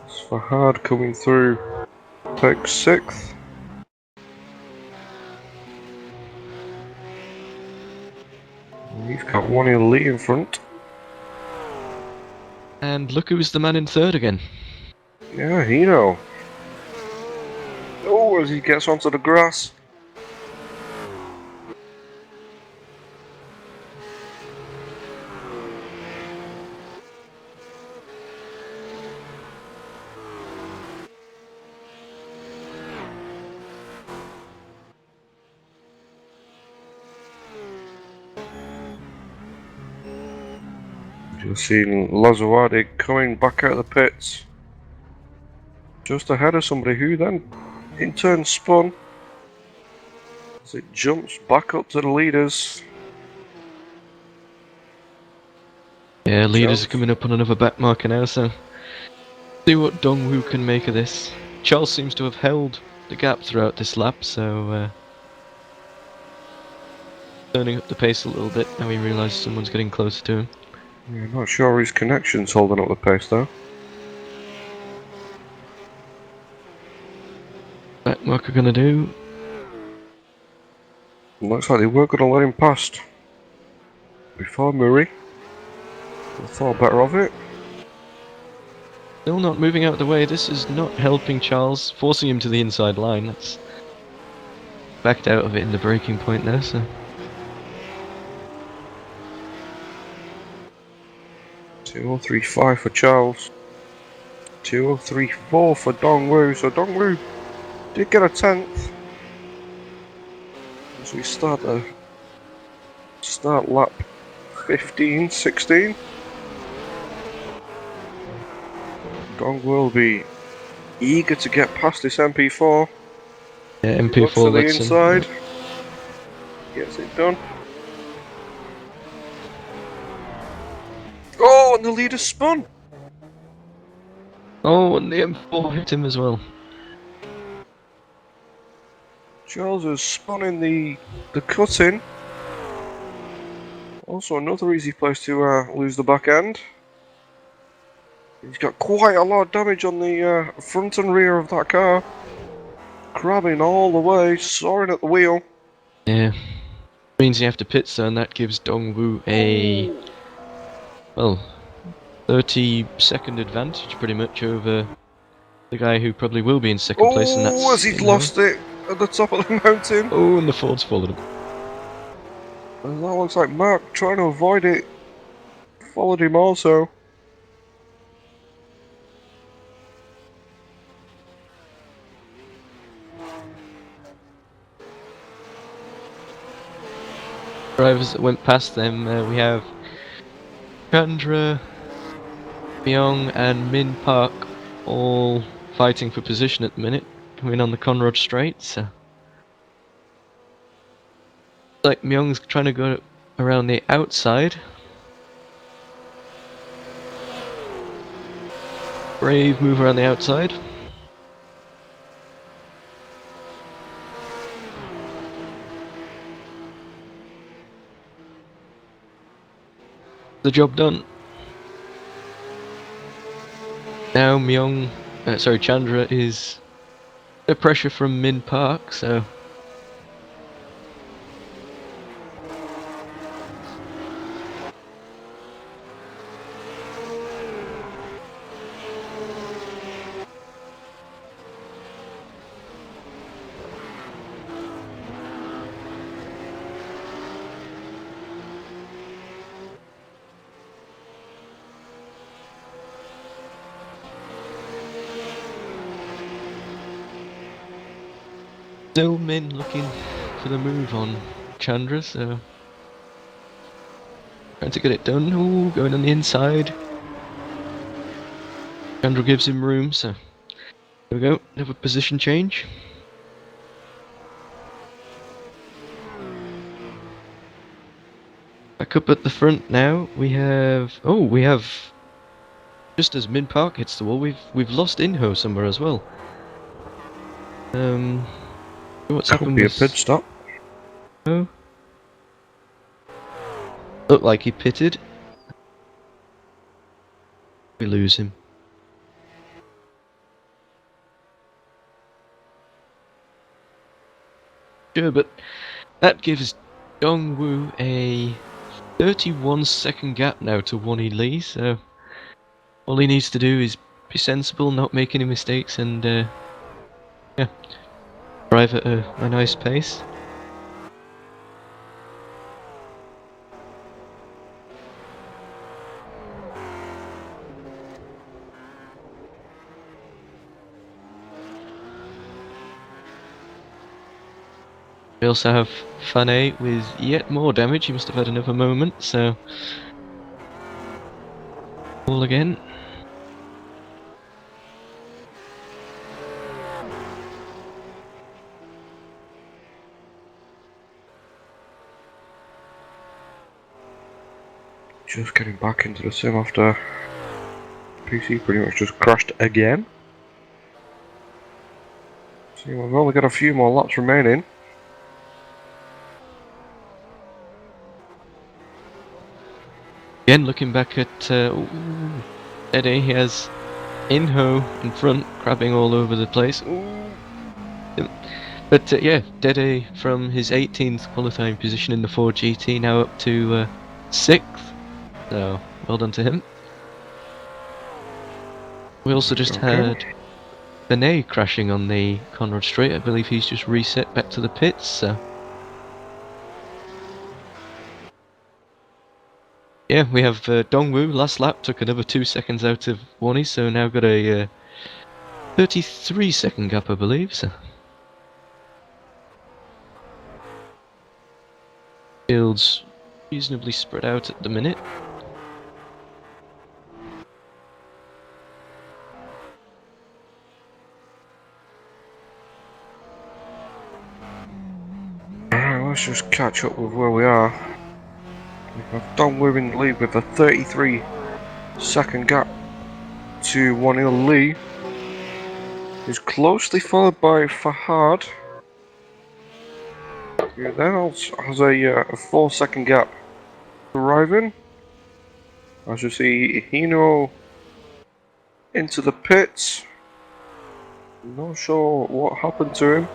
It's Fahad coming through, takes 6th. And he's got one elite in front. And look who's the man in 3rd again. Yeah, Inho. Oh, as he gets onto the grass. You'll see Lazawadi coming back out of the pits. Just ahead of somebody who then in turn spun. As it jumps back up to the leaders. Yeah, leaders are coming up on another back marker now, so... see what Dongwoo can make of this. Charles seems to have held the gap throughout this lap, so... turning up the pace a little bit, now he realises someone's getting closer to him. Yeah, not sure his connection's holding up the pace though. Back marker gonna do. Looks like they were going to let him past before Murray. They thought better of it. Still not moving out of the way. This is not helping Charles, forcing him to the inside line. That's backed out of it in the braking point there, so... 2035 for Charles. 2034 for Dongwoo. So Dongwoo did get a 10th. As we start lap 15, 16. Dong will be eager to get past this MP4. Yeah, Looks MP4 to the lets him. inside. Gets it done. Oh, and the leader spun. Oh, and the M4 hit him as well. Charles has spun in the cut-in. Also another easy place to lose the back end. He's got quite a lot of damage on the front and rear of that car. Grabbing all the way, soaring at the wheel. Yeah. Means you have to pit, so and that gives Dongwoo a... well, 30-second advantage pretty much over the guy who probably will be in second place, and that's... Oh, as he'd lost it at the top of the mountain. Oh, and the Ford's followed him. And that looks like Mark trying to avoid it. Followed him also. Drivers that went past them, we have Chandra, Myung and Min Park all fighting for position at the minute, coming on the Conrod Straight, so... like Myung's trying to go around the outside. Brave move around the outside. The job done. Now Chandra is under pressure from Min Park, so... still Min looking for the move on Chandra, so... trying to get it done. Ooh, going on the inside. Chandra gives him room, so... there we go, another position change. Back up at the front now, we have... oh, we have... just as Min Park hits the wall, we've lost Inho somewhere as well. What's happened Could be a with... pit stop. Oh. Looked like he pitted. We lose him. Sure, but that gives Dongwoo a 31-second gap now to Wonnie Lee, so all he needs to do is be sensible, not make any mistakes, and yeah, drive at a nice pace. We also have Fanny with yet more damage. He must have had another moment, so... all again. Just getting back into the sim after PC pretty much just crashed again. See, we've only got a few more laps remaining. Again, looking back at Eddie, he has Inho in front, crabbing all over the place. But yeah, Dede from his 18th qualifying position in the Ford GT, now up to 6th. So, well done to him. We also just had Benet crashing on the Conrad Straight. I believe he's just reset back to the pits, so... Yeah, we have Dongwoo, last lap, took another 2 seconds out of Warney, so now got a 33 second gap, I believe, so... Field's reasonably spread out at the minute. Alright, let's just catch up with where we are. We have Dongwoo in the lead with a 33 second gap to 1-0 Lee. He's closely followed by Fahad, who then also has a 4 second gap arriving. As you see, Inho into the pits. Not sure what happened to him.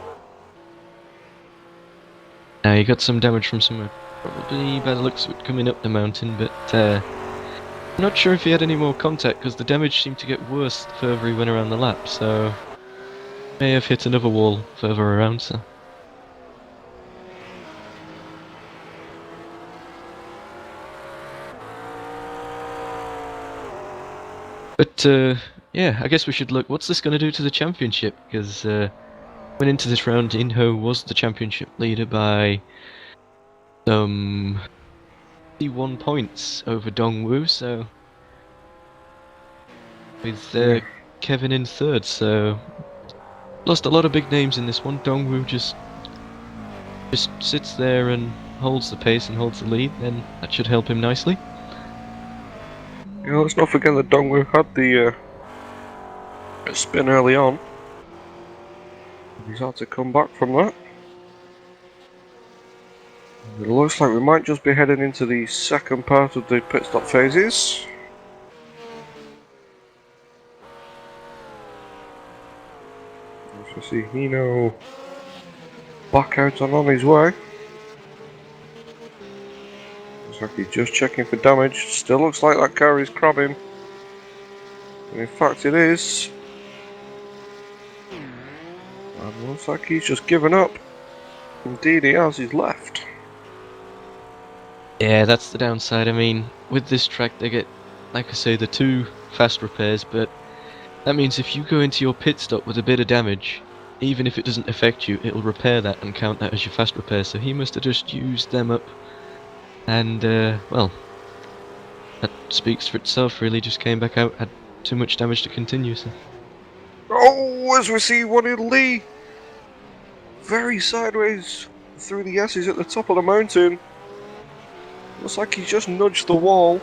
He got some damage from somewhere, probably by the looks of it coming up the mountain, but I'm not sure if he had any more contact, because the damage seemed to get worse the further he went around the lap, so... May have hit another wall further around, so... But, yeah, I guess we should look, what's this going to do to the championship? Because, went into this round, Inho was the championship leader by some 51 points over Dongwoo, so... With Kevin in third, so... Lost a lot of big names in this one. Dongwoo just sits there and holds the pace and holds the lead, then that should help him nicely. Yeah, let's not forget that Dongwoo had the spin early on. He's had to come back from that. It looks like we might just be heading into the second part of the pit stop phases. As you see Hino back out and on his way. Looks like he's just checking for damage. Still looks like that car is crabbing. And in fact it is. And looks like he's just given up. Indeed he has, he's left. Yeah, that's the downside. I mean, with this track they get, like I say, the 2 fast repairs, but that means if you go into your pit stop with a bit of damage, even if it doesn't affect you, it'll repair that and count that as your fast repair, so he must have just used them up. And, well, that speaks for itself really, just came back out, had too much damage to continue, so... Oh, as we see one in Lee! Very sideways through the S's at the top of the mountain. Looks like he's just nudged the wall.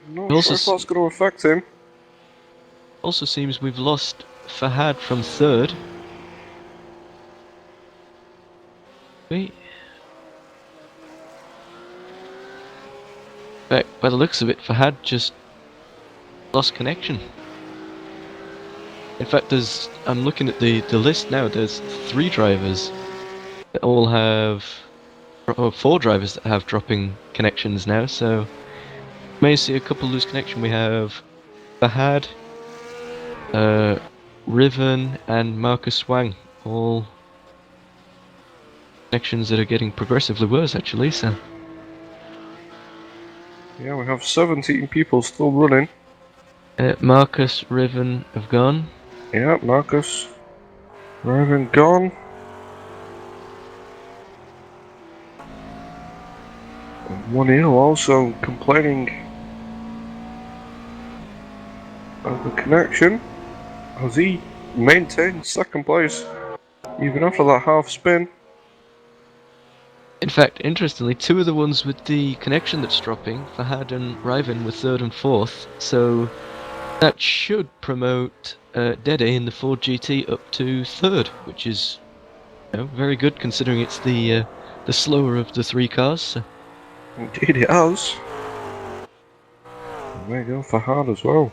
Not sure if that's going to affect him. Also seems we've lost Fahad from third. Wait. By the looks of it, Fahad just lost connection. In fact, I'm looking at the list now, there's 3 drivers that all have... or 4 drivers that have dropping connections now, so... May see a couple lose connection. We have Fahad, Riven and Marcus Wang, all connections that are getting progressively worse actually, so... Yeah, we have 17 people still running. Marcus, Riven have gone. Yeah, Marcus, Riven gone. And 1-0 also complaining of the connection as he maintains second place even after that half spin. In fact, interestingly, 2 of the ones with the connection that's dropping, Fahad and Riven, were 3rd and 4th, so that should promote Dede in the Ford GT up to 3rd, which is, you know, very good considering it's the slower of the 3 cars. So. Indeed it has. And there you go, Fahad as well.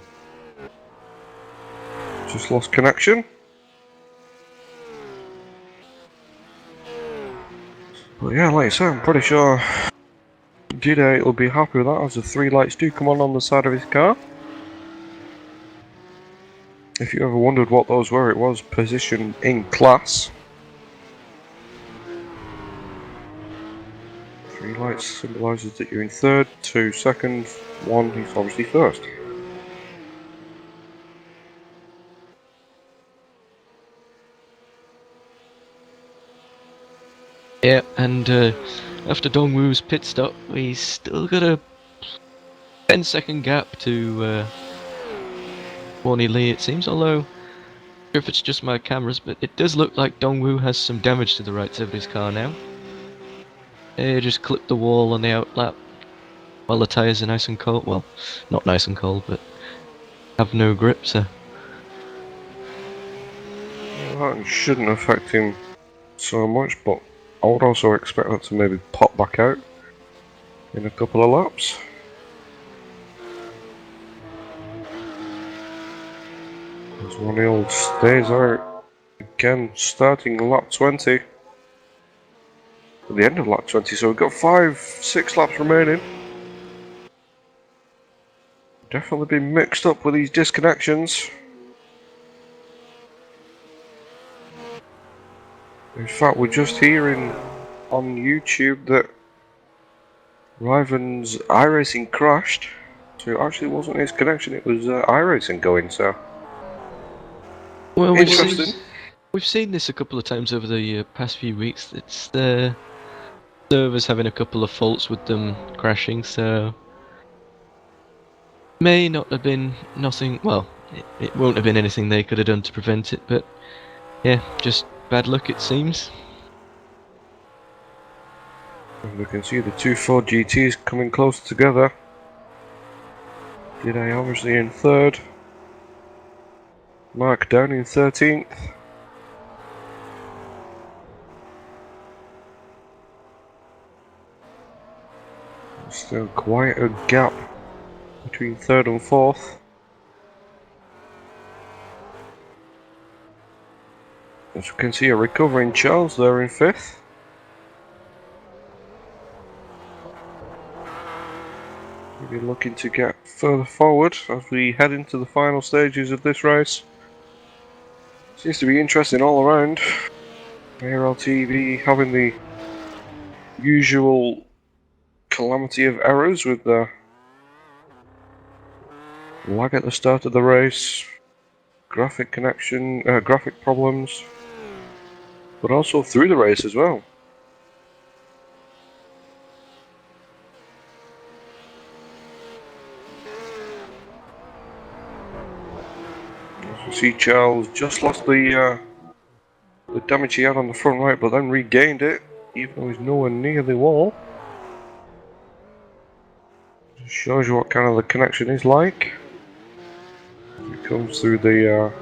Just lost connection. But yeah, like I said, I'm pretty sure Jide will be happy with that, as the 3 lights do come on the side of his car. If you ever wondered what those were, it was position in class. 3 lights symbolises that you're in third, 2 second, 1 he's obviously first. Yeah, and after Dongwoo's pit stop, we still got a 10-second gap to Warney Lee, it seems, although I'm not sure if it's just my cameras, but it does look like Dongwoo has some damage to the right side of his car now. He just clipped the wall on the outlap while the tyres are nice and cold. Well, not nice and cold, but have no grip, so... Well, that shouldn't affect him so much, but I would also expect that to maybe pop back out in a couple of laps. As Ronald stays out again, starting lap 20. At the end of lap 20, so we've got 5-6 laps remaining. Definitely been mixed up with these disconnections. In fact, we're just hearing on YouTube that Riven's iRacing crashed. So it actually wasn't his connection, it was iRacing going, so... Well, interesting. We've seen this a couple of times over the past few weeks. It's the servers having a couple of faults with them crashing, so... May not have been nothing... Well, it won't have been anything they could have done to prevent it, but... Yeah, just bad luck it seems. And we can see the 2 Ford GTs coming close together. Jedi obviously in third. Mark down in 13th. Still quite a gap between third and fourth. As we can see, a recovering Charles there in fifth. We'll be looking to get further forward as we head into the final stages of this race. Seems to be interesting all around. ARL-TV having the usual calamity of errors with the lag at the start of the race, graphic problems, but also through the race as well. As we see, Charles just lost the damage he had on the front right, but then regained it, even though he's nowhere near the wall. Just shows you what kind of the connection is like. It comes through the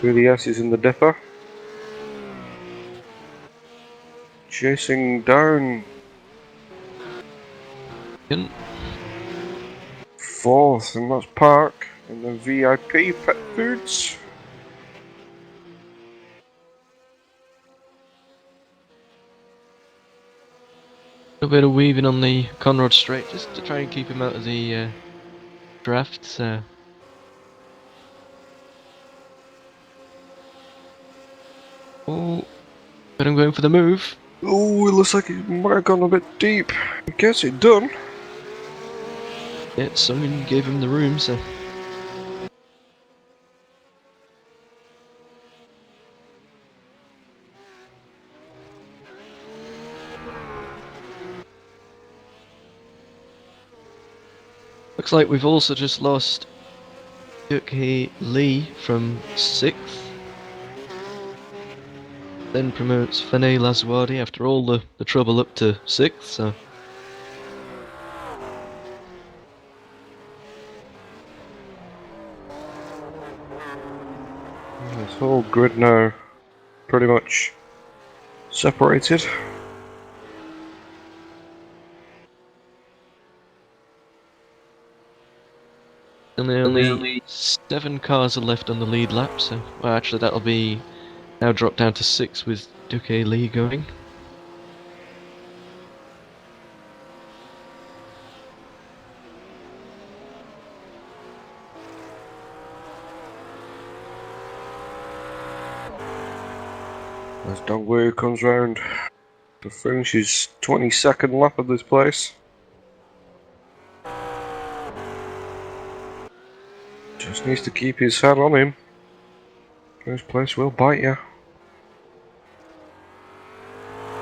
S's in the dipper. Chasing down fourth, and that's Park in the VIP Pet Foods. A bit of weaving on the Conrod straight just to try and keep him out of the draft, so... Oh, but I'm going for the move. Oh, it looks like it might have gone a bit deep. Gets it done. Yeah, someone gave him the room, so... Looks like we've also just lost Duke Lee from 6th. Then promotes Fanny Laswadi after all the trouble up to 6th, so... This whole grid now pretty much separated. And only 7 cars are left on the lead lap, so... Well, actually that'll be now dropped down to 6 with Duque Lee going. As Dongwu comes round to finish his 22nd lap of this place. Just needs to keep his head on him. First place will bite you.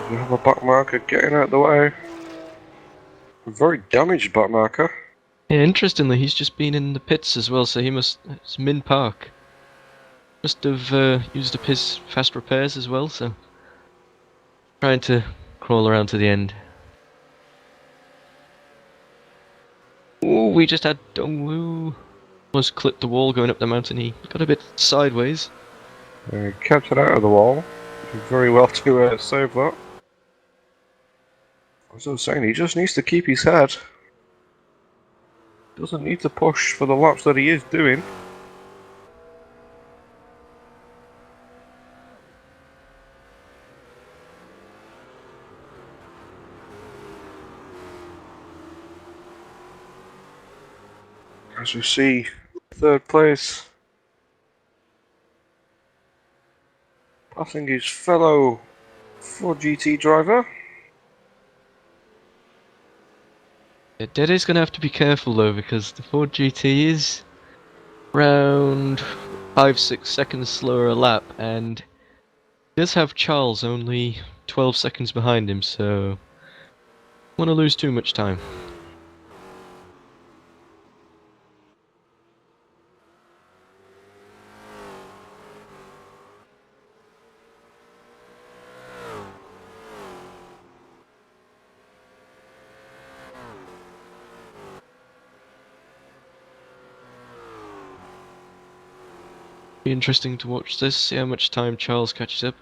You have a back marker getting out of the way. A very damaged back marker. Yeah, interestingly, he's just been in the pits as well, so he must... It's Min Park. Must have used up his fast repairs as well, so... Trying to crawl around to the end. Ooh, we just had Dongwoo. Almost clipped the wall going up the mountain. He got a bit sideways. He kept it out of the wall. Did very well to save that. As I was saying, he just needs to keep his head. Doesn't need to push for the laps that he is doing. As we see, third place. Passing his fellow Ford GT driver. Yeah, Dede's gonna have to be careful though, because the Ford GT is around 5-6 seconds slower a lap, and does have Charles only 12 seconds behind him, so don't want to lose too much time. Be interesting to watch this, see how much time Charles catches up.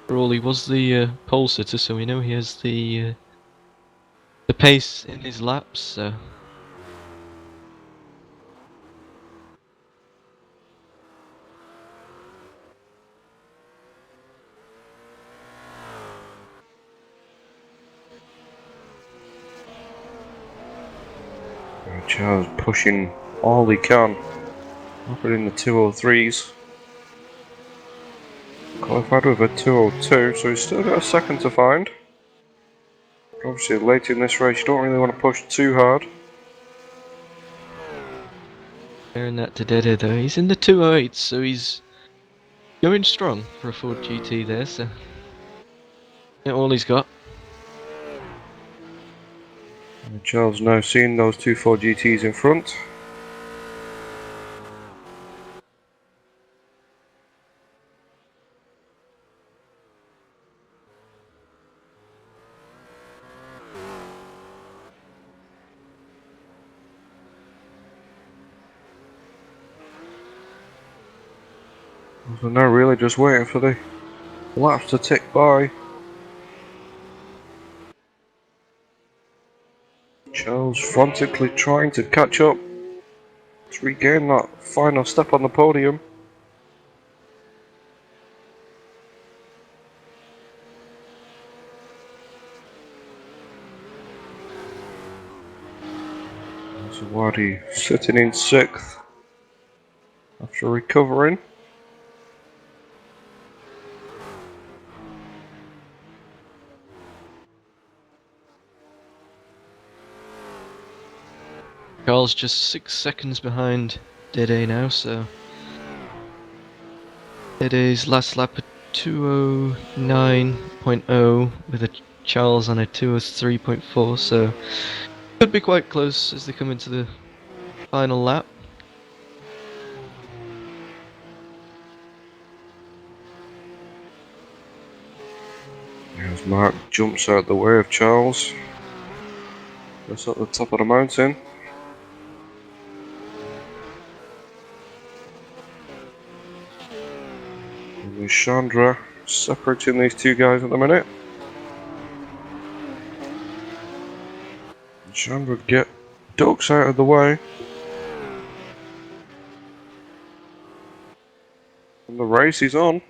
For all, he was the pole sitter, so we know he has the pace in his laps. So. Charles pushing all he can. Operating the 203s. Qualified with a 202, so he's still got a second to find. Obviously, late in this race, you don't really want to push too hard. Comparing that to Dede though, he's in the 208, so he's going strong for a Ford GT there, so that's all he's got. And Charles now seeing those two Ford GTs in front. So now really just waiting for the laps to tick by. Charles frantically trying to catch up to regain that final step on the podium. Zawadi sitting in 6th after recovering. Charles just 6 seconds behind Dede now, so Dede's last lap at 209.0 with a Charles on a 203.4, so could be quite close as they come into the final lap. As Mark jumps out the way of Charles. Just at the top of the mountain. And there's Chandra separating these two guys at the minute. Chandra ducks out of the way. And the race is on.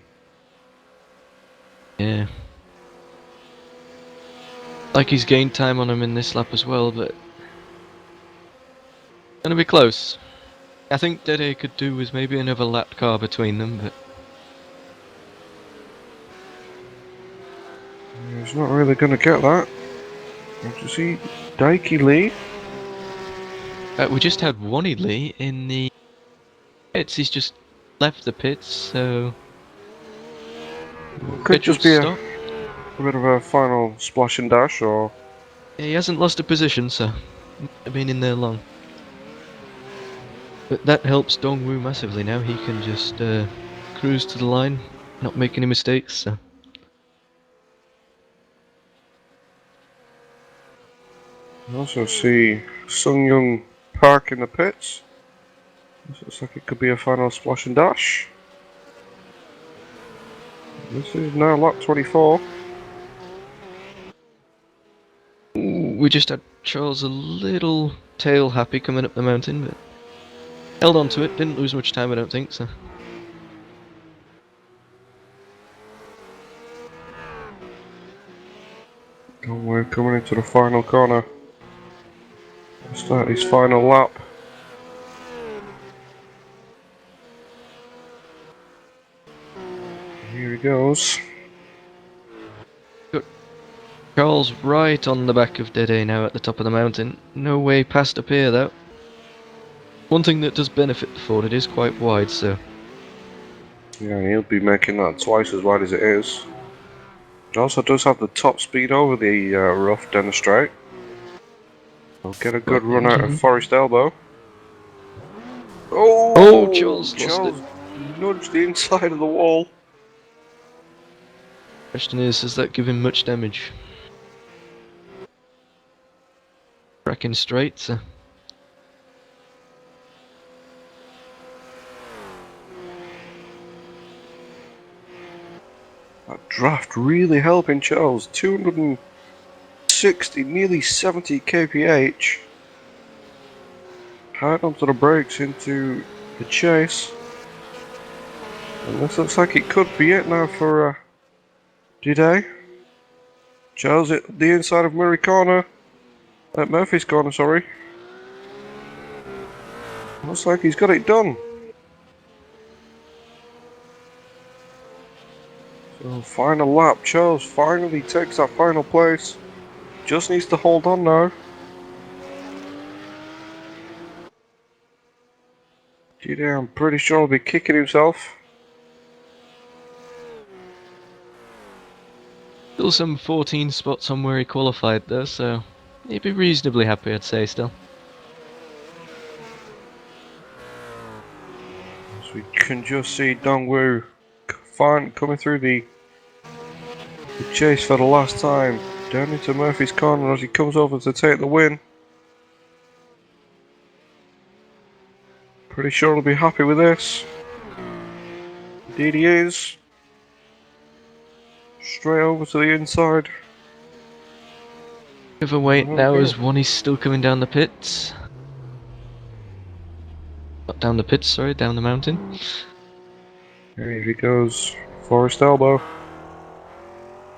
Yeah. Like he's gained time on him in this lap as well, but gonna be close. I think Dede could do with maybe another lap car between them, but He's not really going to get that. You see Daiki Lee. We just had Wonnie Lee in the pits. He's just left the pits, so Could just be stop. a bit of a final splash and dash, or Yeah, he hasn't lost a position, so I've been in there long. But that helps Dongwoo massively now. He can just cruise to the line, not make any mistakes. So. I also see Sung Young Park in the pits. This looks like it could be a final splash and dash. This is now lap 24. We just had Charles a little tail happy coming up the mountain, but held on to it, didn't lose much time I don't think, so. We're coming into the final corner. Start his final lap. Here he goes. Charles right on the back of Dede now at the top of the mountain. No way past up here though. One thing that does benefit the Ford, it is quite wide, so. Yeah, and he'll be making that twice as wide as it is. It also does have the top speed over the rough down the straight. We'll get a good run out of Forest Elbow. Oh, Charles lost it. Nudged the inside of the wall. Question is, does that give him much damage? Cracking straight, so. That draft really helping Charles. 260, nearly 70 kph. Hard onto the brakes into the chase. And this looks like it could be it now for Dede. Charles at the inside of Murray's corner. Murphy's corner, sorry. Looks like he's got it done. So final lap, Charles finally takes that final place. Just needs to hold on now. Dede, I'm pretty sure he'll be kicking himself. Still some 14 spots on where he qualified though, so he'd be reasonably happy, I'd say, still. So we can just see Dongwoo coming through the chase for the last time. Down into Murphy's corner as he comes over to take the win. Pretty sure he'll be happy with this. Indeed he is. Straight over to the inside. Bit of a wait now as Wonnie's still coming down the pits. Not down the pits, sorry, down the mountain. Here he goes. Forest Elbow.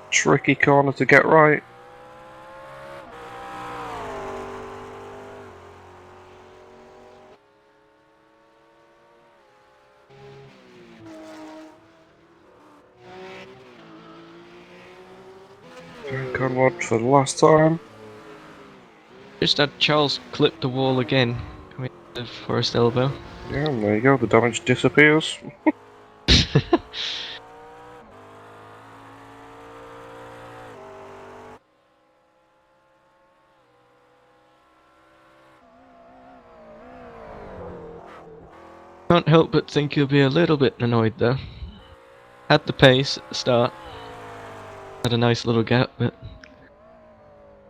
Tricky corner to get right. Conrad for the last time. Just had Charles clip the wall again, coming out of Forest Elbow. Yeah, and there you go, the damage disappears. Can't help but think he'll be a little bit annoyed though. Had the pace at the start. Had a nice little gap, but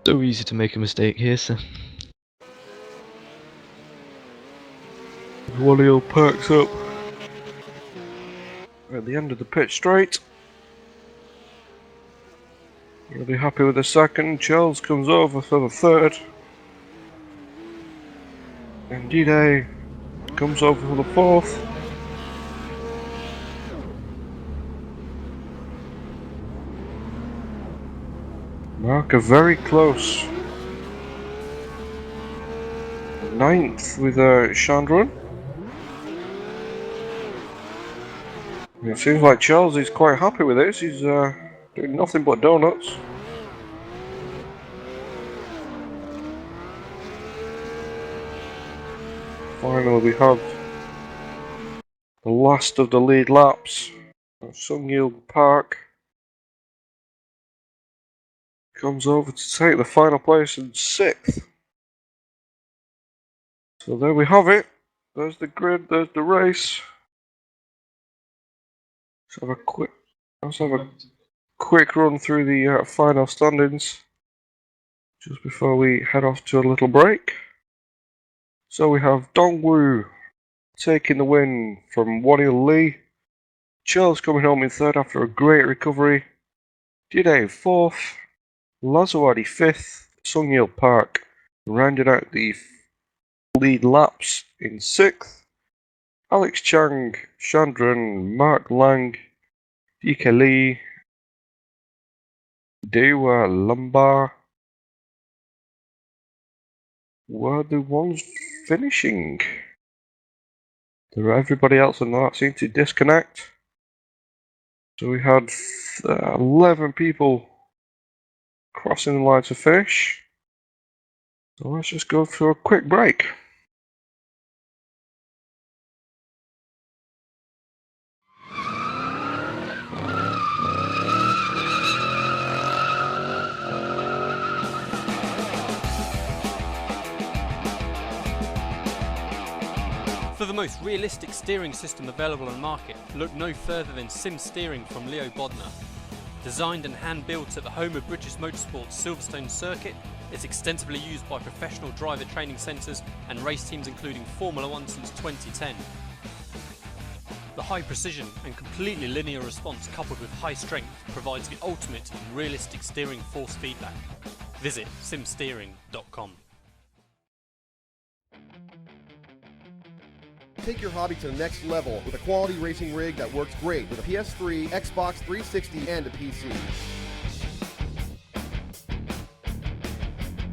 so easy to make a mistake here, so. Wally perks up at the end of the pit straight. He'll be happy with the second. Charles comes over for the third. And Dede comes over for the fourth. Mark very close. Ninth with Chandran. It seems like Charles is quite happy with this. He's doing nothing but donuts. finally we have the last of the lead laps. Sungyil Park comes over to take the final place in 6th. So there we have it. There's the grid, there's the race. Let's have a quick run through the final standings just before we head off to a little break. So we have Dongwoo taking the win from Wonil Lee. Charles coming home in 3rd after a great recovery. Jide 4th. Lazawadi 5th. Sungyil Park rounded out the lead laps in 6th. Alex Chang, Chandran, Mark Lang, DK Lee, Dewa Lumbar were the ones finishing. Everybody else on that seemed to disconnect. So we had 11 people crossing the line to finish. So let's just go for a quick break. For the most realistic steering system available on the market, look no further than Sim Steering from Leo Bodnar. Designed and hand-built at the home of British Motorsport's Silverstone circuit, it's extensively used by professional driver training centres and race teams including Formula 1 since 2010. The high precision and completely linear response coupled with high strength provides the ultimate in realistic steering force feedback. Visit simsteering.com. Take your hobby to the next level with a quality racing rig that works great with a PS3, Xbox 360, and a PC.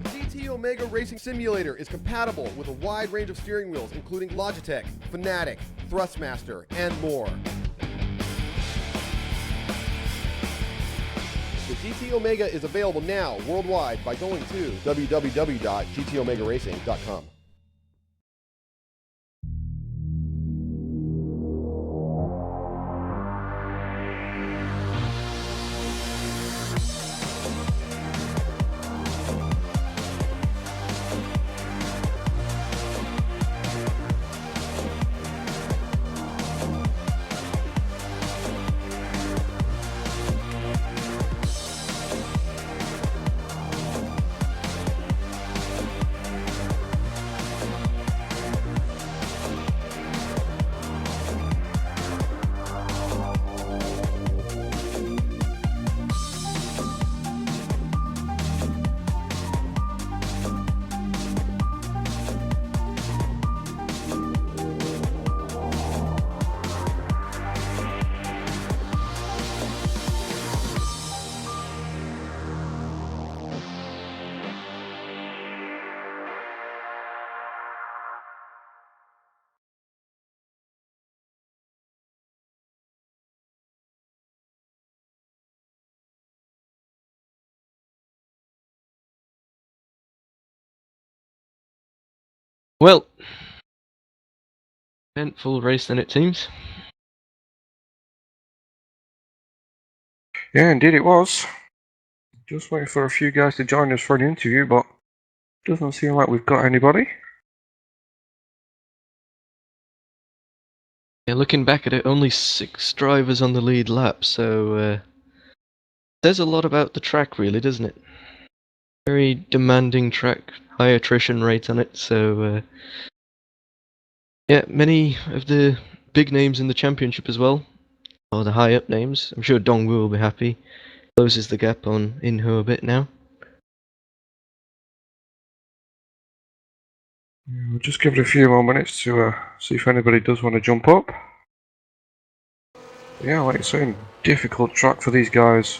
The GT Omega Racing Simulator is compatible with a wide range of steering wheels including Logitech, Fanatic, Thrustmaster, and more. The GT Omega is available now worldwide by going to www.gtomegaracing.com. Well, eventful race then it seems. Yeah, indeed it was. Just waiting for a few guys to join us for an interview, but doesn't seem like we've got anybody. Yeah, looking back at it, only 6 drivers on the lead lap, so says a lot about the track really, doesn't it? Very demanding track, high attrition rate on it, so yeah, many of the big names in the championship as well, or the high up names. I'm sure Dongwoo will be happy. Closes the gap on Inho a bit now. Yeah, we'll just give it a few more minutes to see if anybody does want to jump up. Yeah, like you're saying, difficult track for these guys.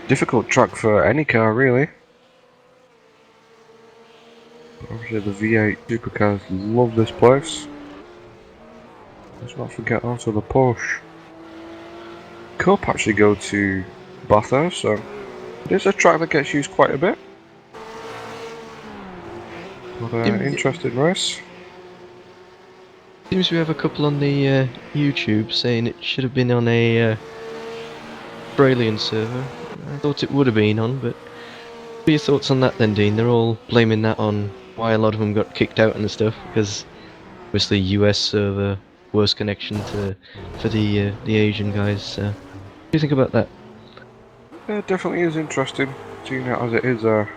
Difficult track for any car, really. But obviously the V8 supercars love this place. Let's not forget also the Porsche Cup actually go to Bathurst, so it is a track that gets used quite a bit. But interesting race. Seems we have a couple on the YouTube saying it should have been on a Australian server. I thought it would have been on, but what are your thoughts on that then, Dean? They're all blaming that on why a lot of them got kicked out and stuff, because obviously US server, worse connection for the Asian guys. What do you think about that? Yeah, it definitely is interesting, seeing it as it is an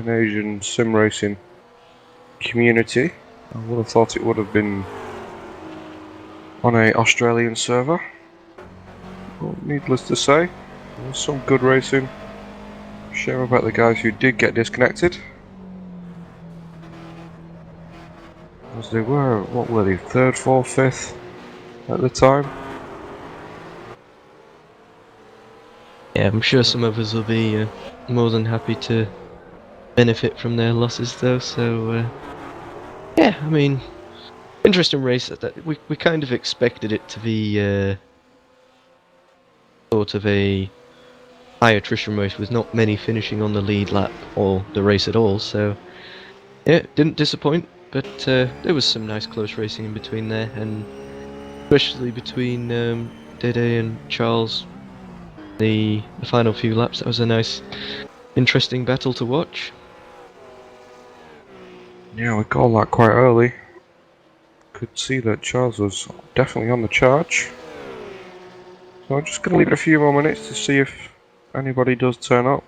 Asian sim racing community. I would have thought it would have been on a Australian server. But needless to say, there's some good racing. Shame about the guys who did get disconnected. As they were, what were they, 3rd, 4th, 5th at the time? Yeah, I'm sure some of us will be more than happy to benefit from their losses though, so yeah, I mean, interesting race. That we kind of expected it to be sort of a high attrition race with not many finishing on the lead lap or the race at all, so yeah, didn't disappoint, but there was some nice close racing in between there, and especially between Dede and Charles, the final few laps. That was a nice, interesting battle to watch. Yeah, we called that quite early. Could see that Charles was definitely on the charge. So I'm just going to leave it a few more minutes to see if anybody does turn up.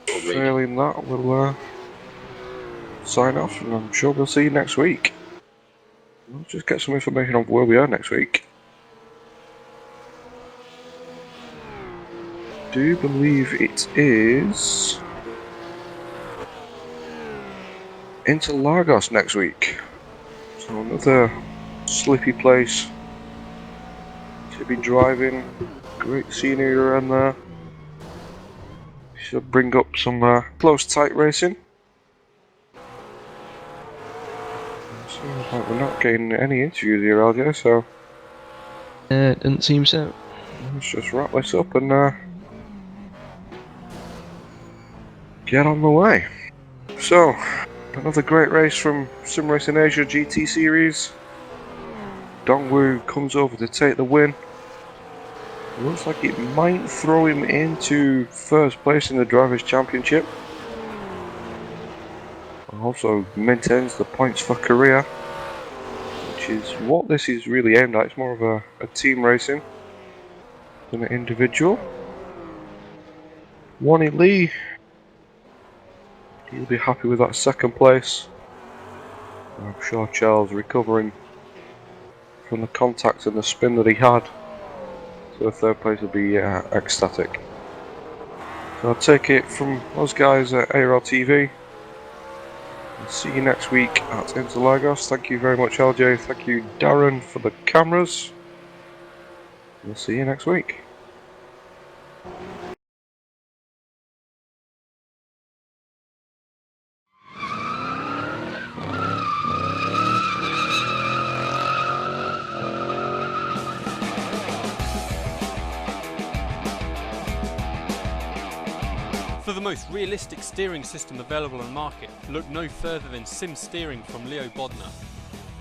Failing that, we'll sign off, and I'm sure we'll see you next week. Let's just get some information on where we are next week. I do believe it is Interlagos next week. So another slippy place to be driving. Great scenery around there. Should bring up some close tight racing. Seems like we're not getting any interviews here, LJ, so Doesn't seem so. let's just wrap this up and get on the way. So, another great race from Sim Racing Asia GT Series. Dongwoo comes over to take the win. Looks like it might throw him into first place in the Drivers' Championship. Also maintains the points for Korea, which is what this is really aimed at. It's more of a team racing than an individual. Wonnie Lee, he'll be happy with that 2nd place. I'm sure Charles, recovering from the contact and the spin that he had, so the 3rd place will be ecstatic. So I'll take it from those guys at ARL-TV. I'll see you next week at Interlagos. Thank you very much, LJ. Thank you, Darren, for the cameras. We'll see you next week. For the most realistic steering system available on the market, look no further than Sim Steering from Leo Bodnar.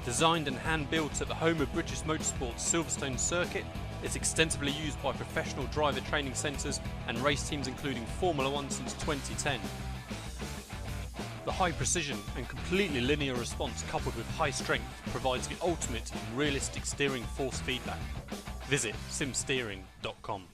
Designed and hand-built at the home of British Motorsport's Silverstone circuit, it's extensively used by professional driver training centres and race teams including Formula 1 since 2010. The high precision and completely linear response coupled with high strength provides the ultimate in realistic steering force feedback. Visit simsteering.com.